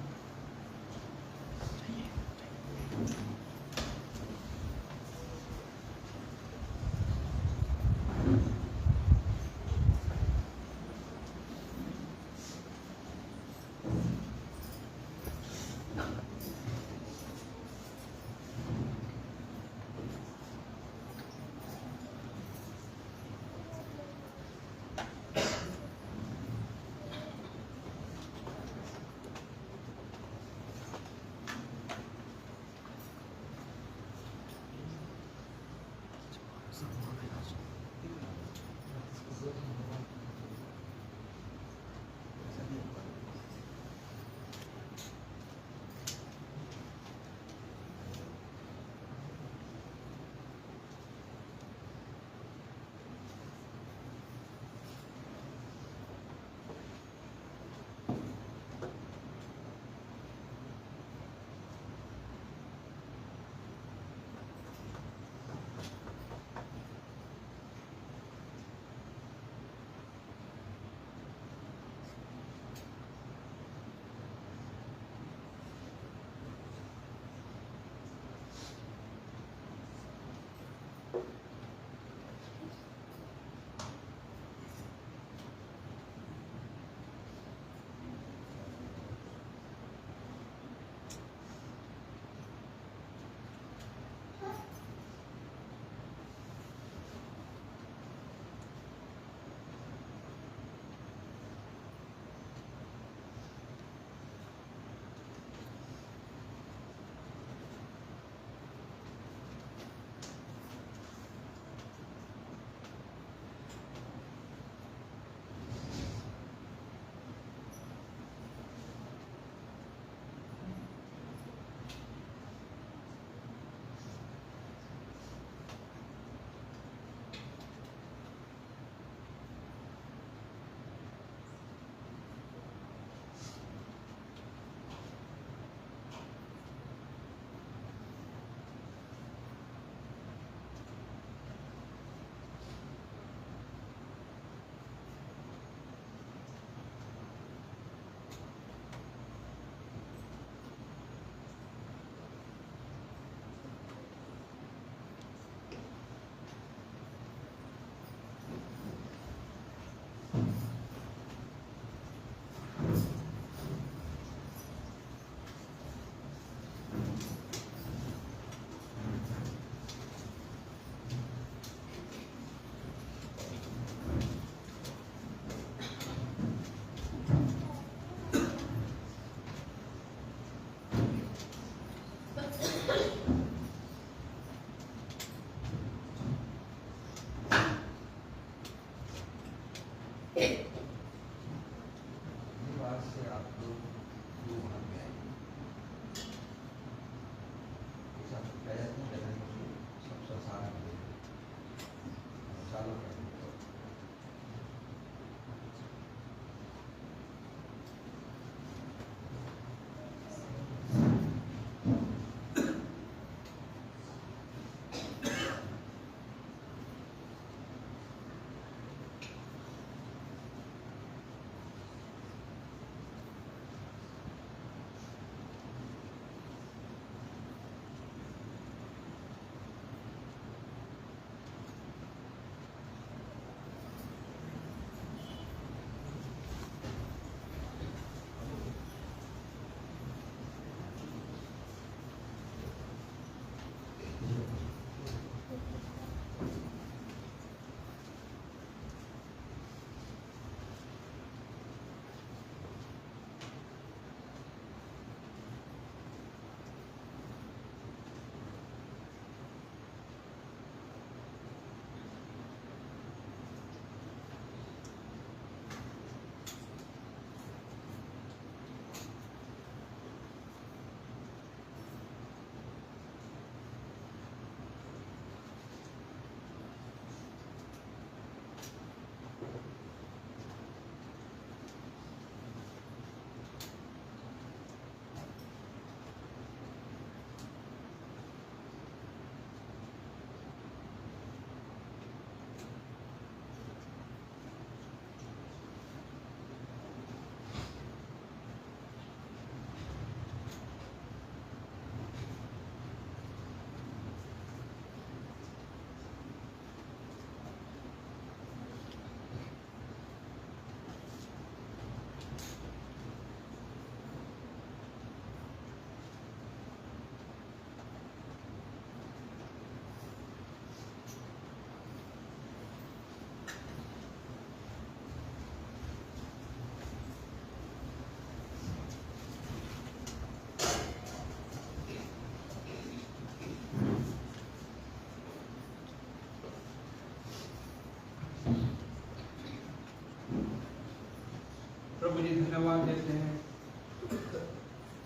प्रभु जी धन्यवाद देते हैं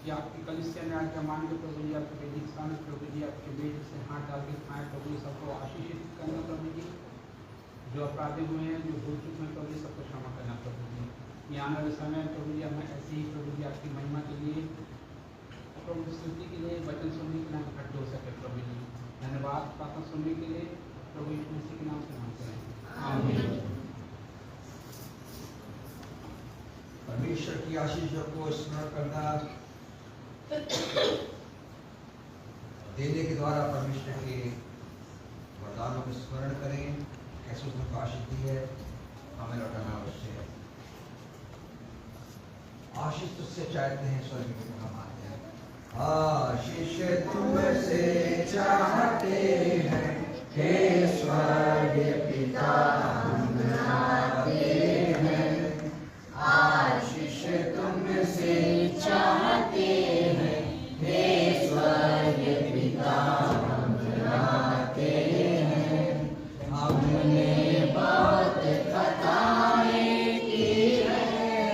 कि आपकी कलीसिया ने आज मान के प्रभु जी आपके बेटी सामने प्रभु जी आपके बेटे से हाथ डाल के खाएं प्रभु जी सबको आशीषित करना प्रभु जी जो अपराधी हुए हैं जो भूल चुके हैं प्रभु जी सबको क्षमा करना प्रभु जी ये आने वाले समय प्रभु जी हमें ऐसे ही प्रभु जी आपकी महिमा के लिए प्रभु स्तुति के लिए वचन सुनने के नाम इकट्ठे हो सके प्रभु जी धन्यवाद प्रार्थना सुनने के लिए प्रभु यीशु मसीह के नाम से मांगते हैं आमीन। परमेश्वर की आशीषों को स्मरण करना देने के द्वारा परमेश्वर के वरदानों को स्मरण करें कैसे उसने को आशीष दी है हमें लौटाना अवश्य है। आशीष तुझसे चाहते हैं स्वर्ग में हम आते हैं आशीष तुमसे चाहते हैं हे स्वर्ग पिता हम आते हैं आशीष तुमसे चाहते हैं हे स्वर्ग पिता हम आते हैं हमने बहुत खताएं की है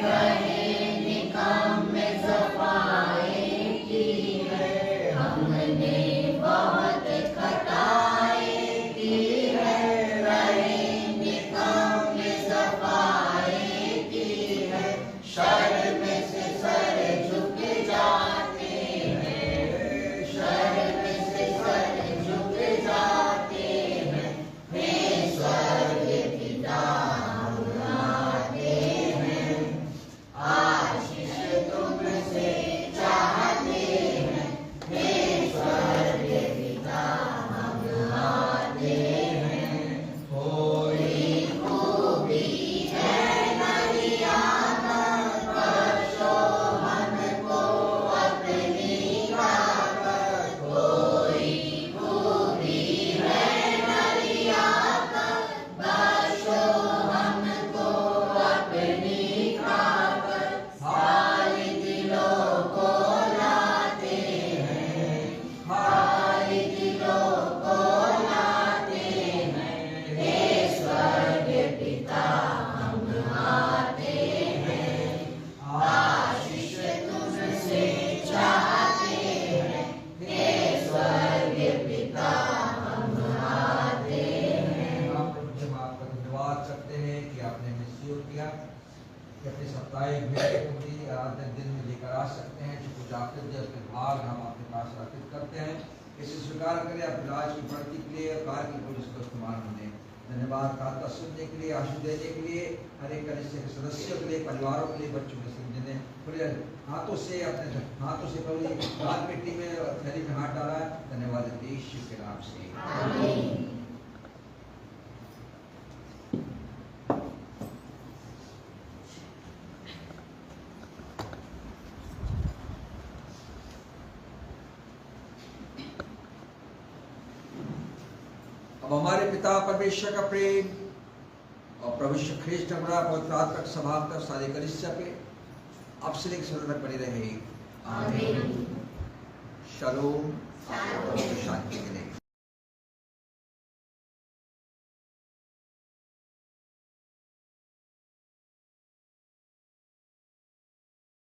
रहे निकम्मे सफाई की है हमने बहुत खताएं की है रहे धन्यवाद करते हैं कि आपने हमें सहयोग किया कि अपने साप्ताहिक भेंट को भी आराधना दिन में लेकर आ सकते हैं। जो कुछ आपके दिए उसके भाग हम आपके पास अर्पित करते हैं। इसे स्वीकार करें अपने राज की बढ़ती के लिए और कार्य की पूरी इसको इस्तेमाल होने। धन्यवाद प्रार्थना सुनने के लिए, आशीष देने के लिए, हर एक कलीसिया के सदस्यों के लिए, परिवारों के लिए, बच्चों के लिए, जिन्हें पूरे हाथों से अपने हाथों से प्रभु लाल मिट्टी में और थैली में हाथ डाला है। धन्यवाद यीशु के नाम से। आमीन। अब हमारे पिता परमेश्वर का प्रेम और प्रभु यीशु ख्रीष्ट हमारा पवित्र आत्मा का स्वभाव सारे कलीसिया पे अब से लेकर सदा तक बनी रहे। आमीन। शालोम। शालोम। शांति मिलेगी।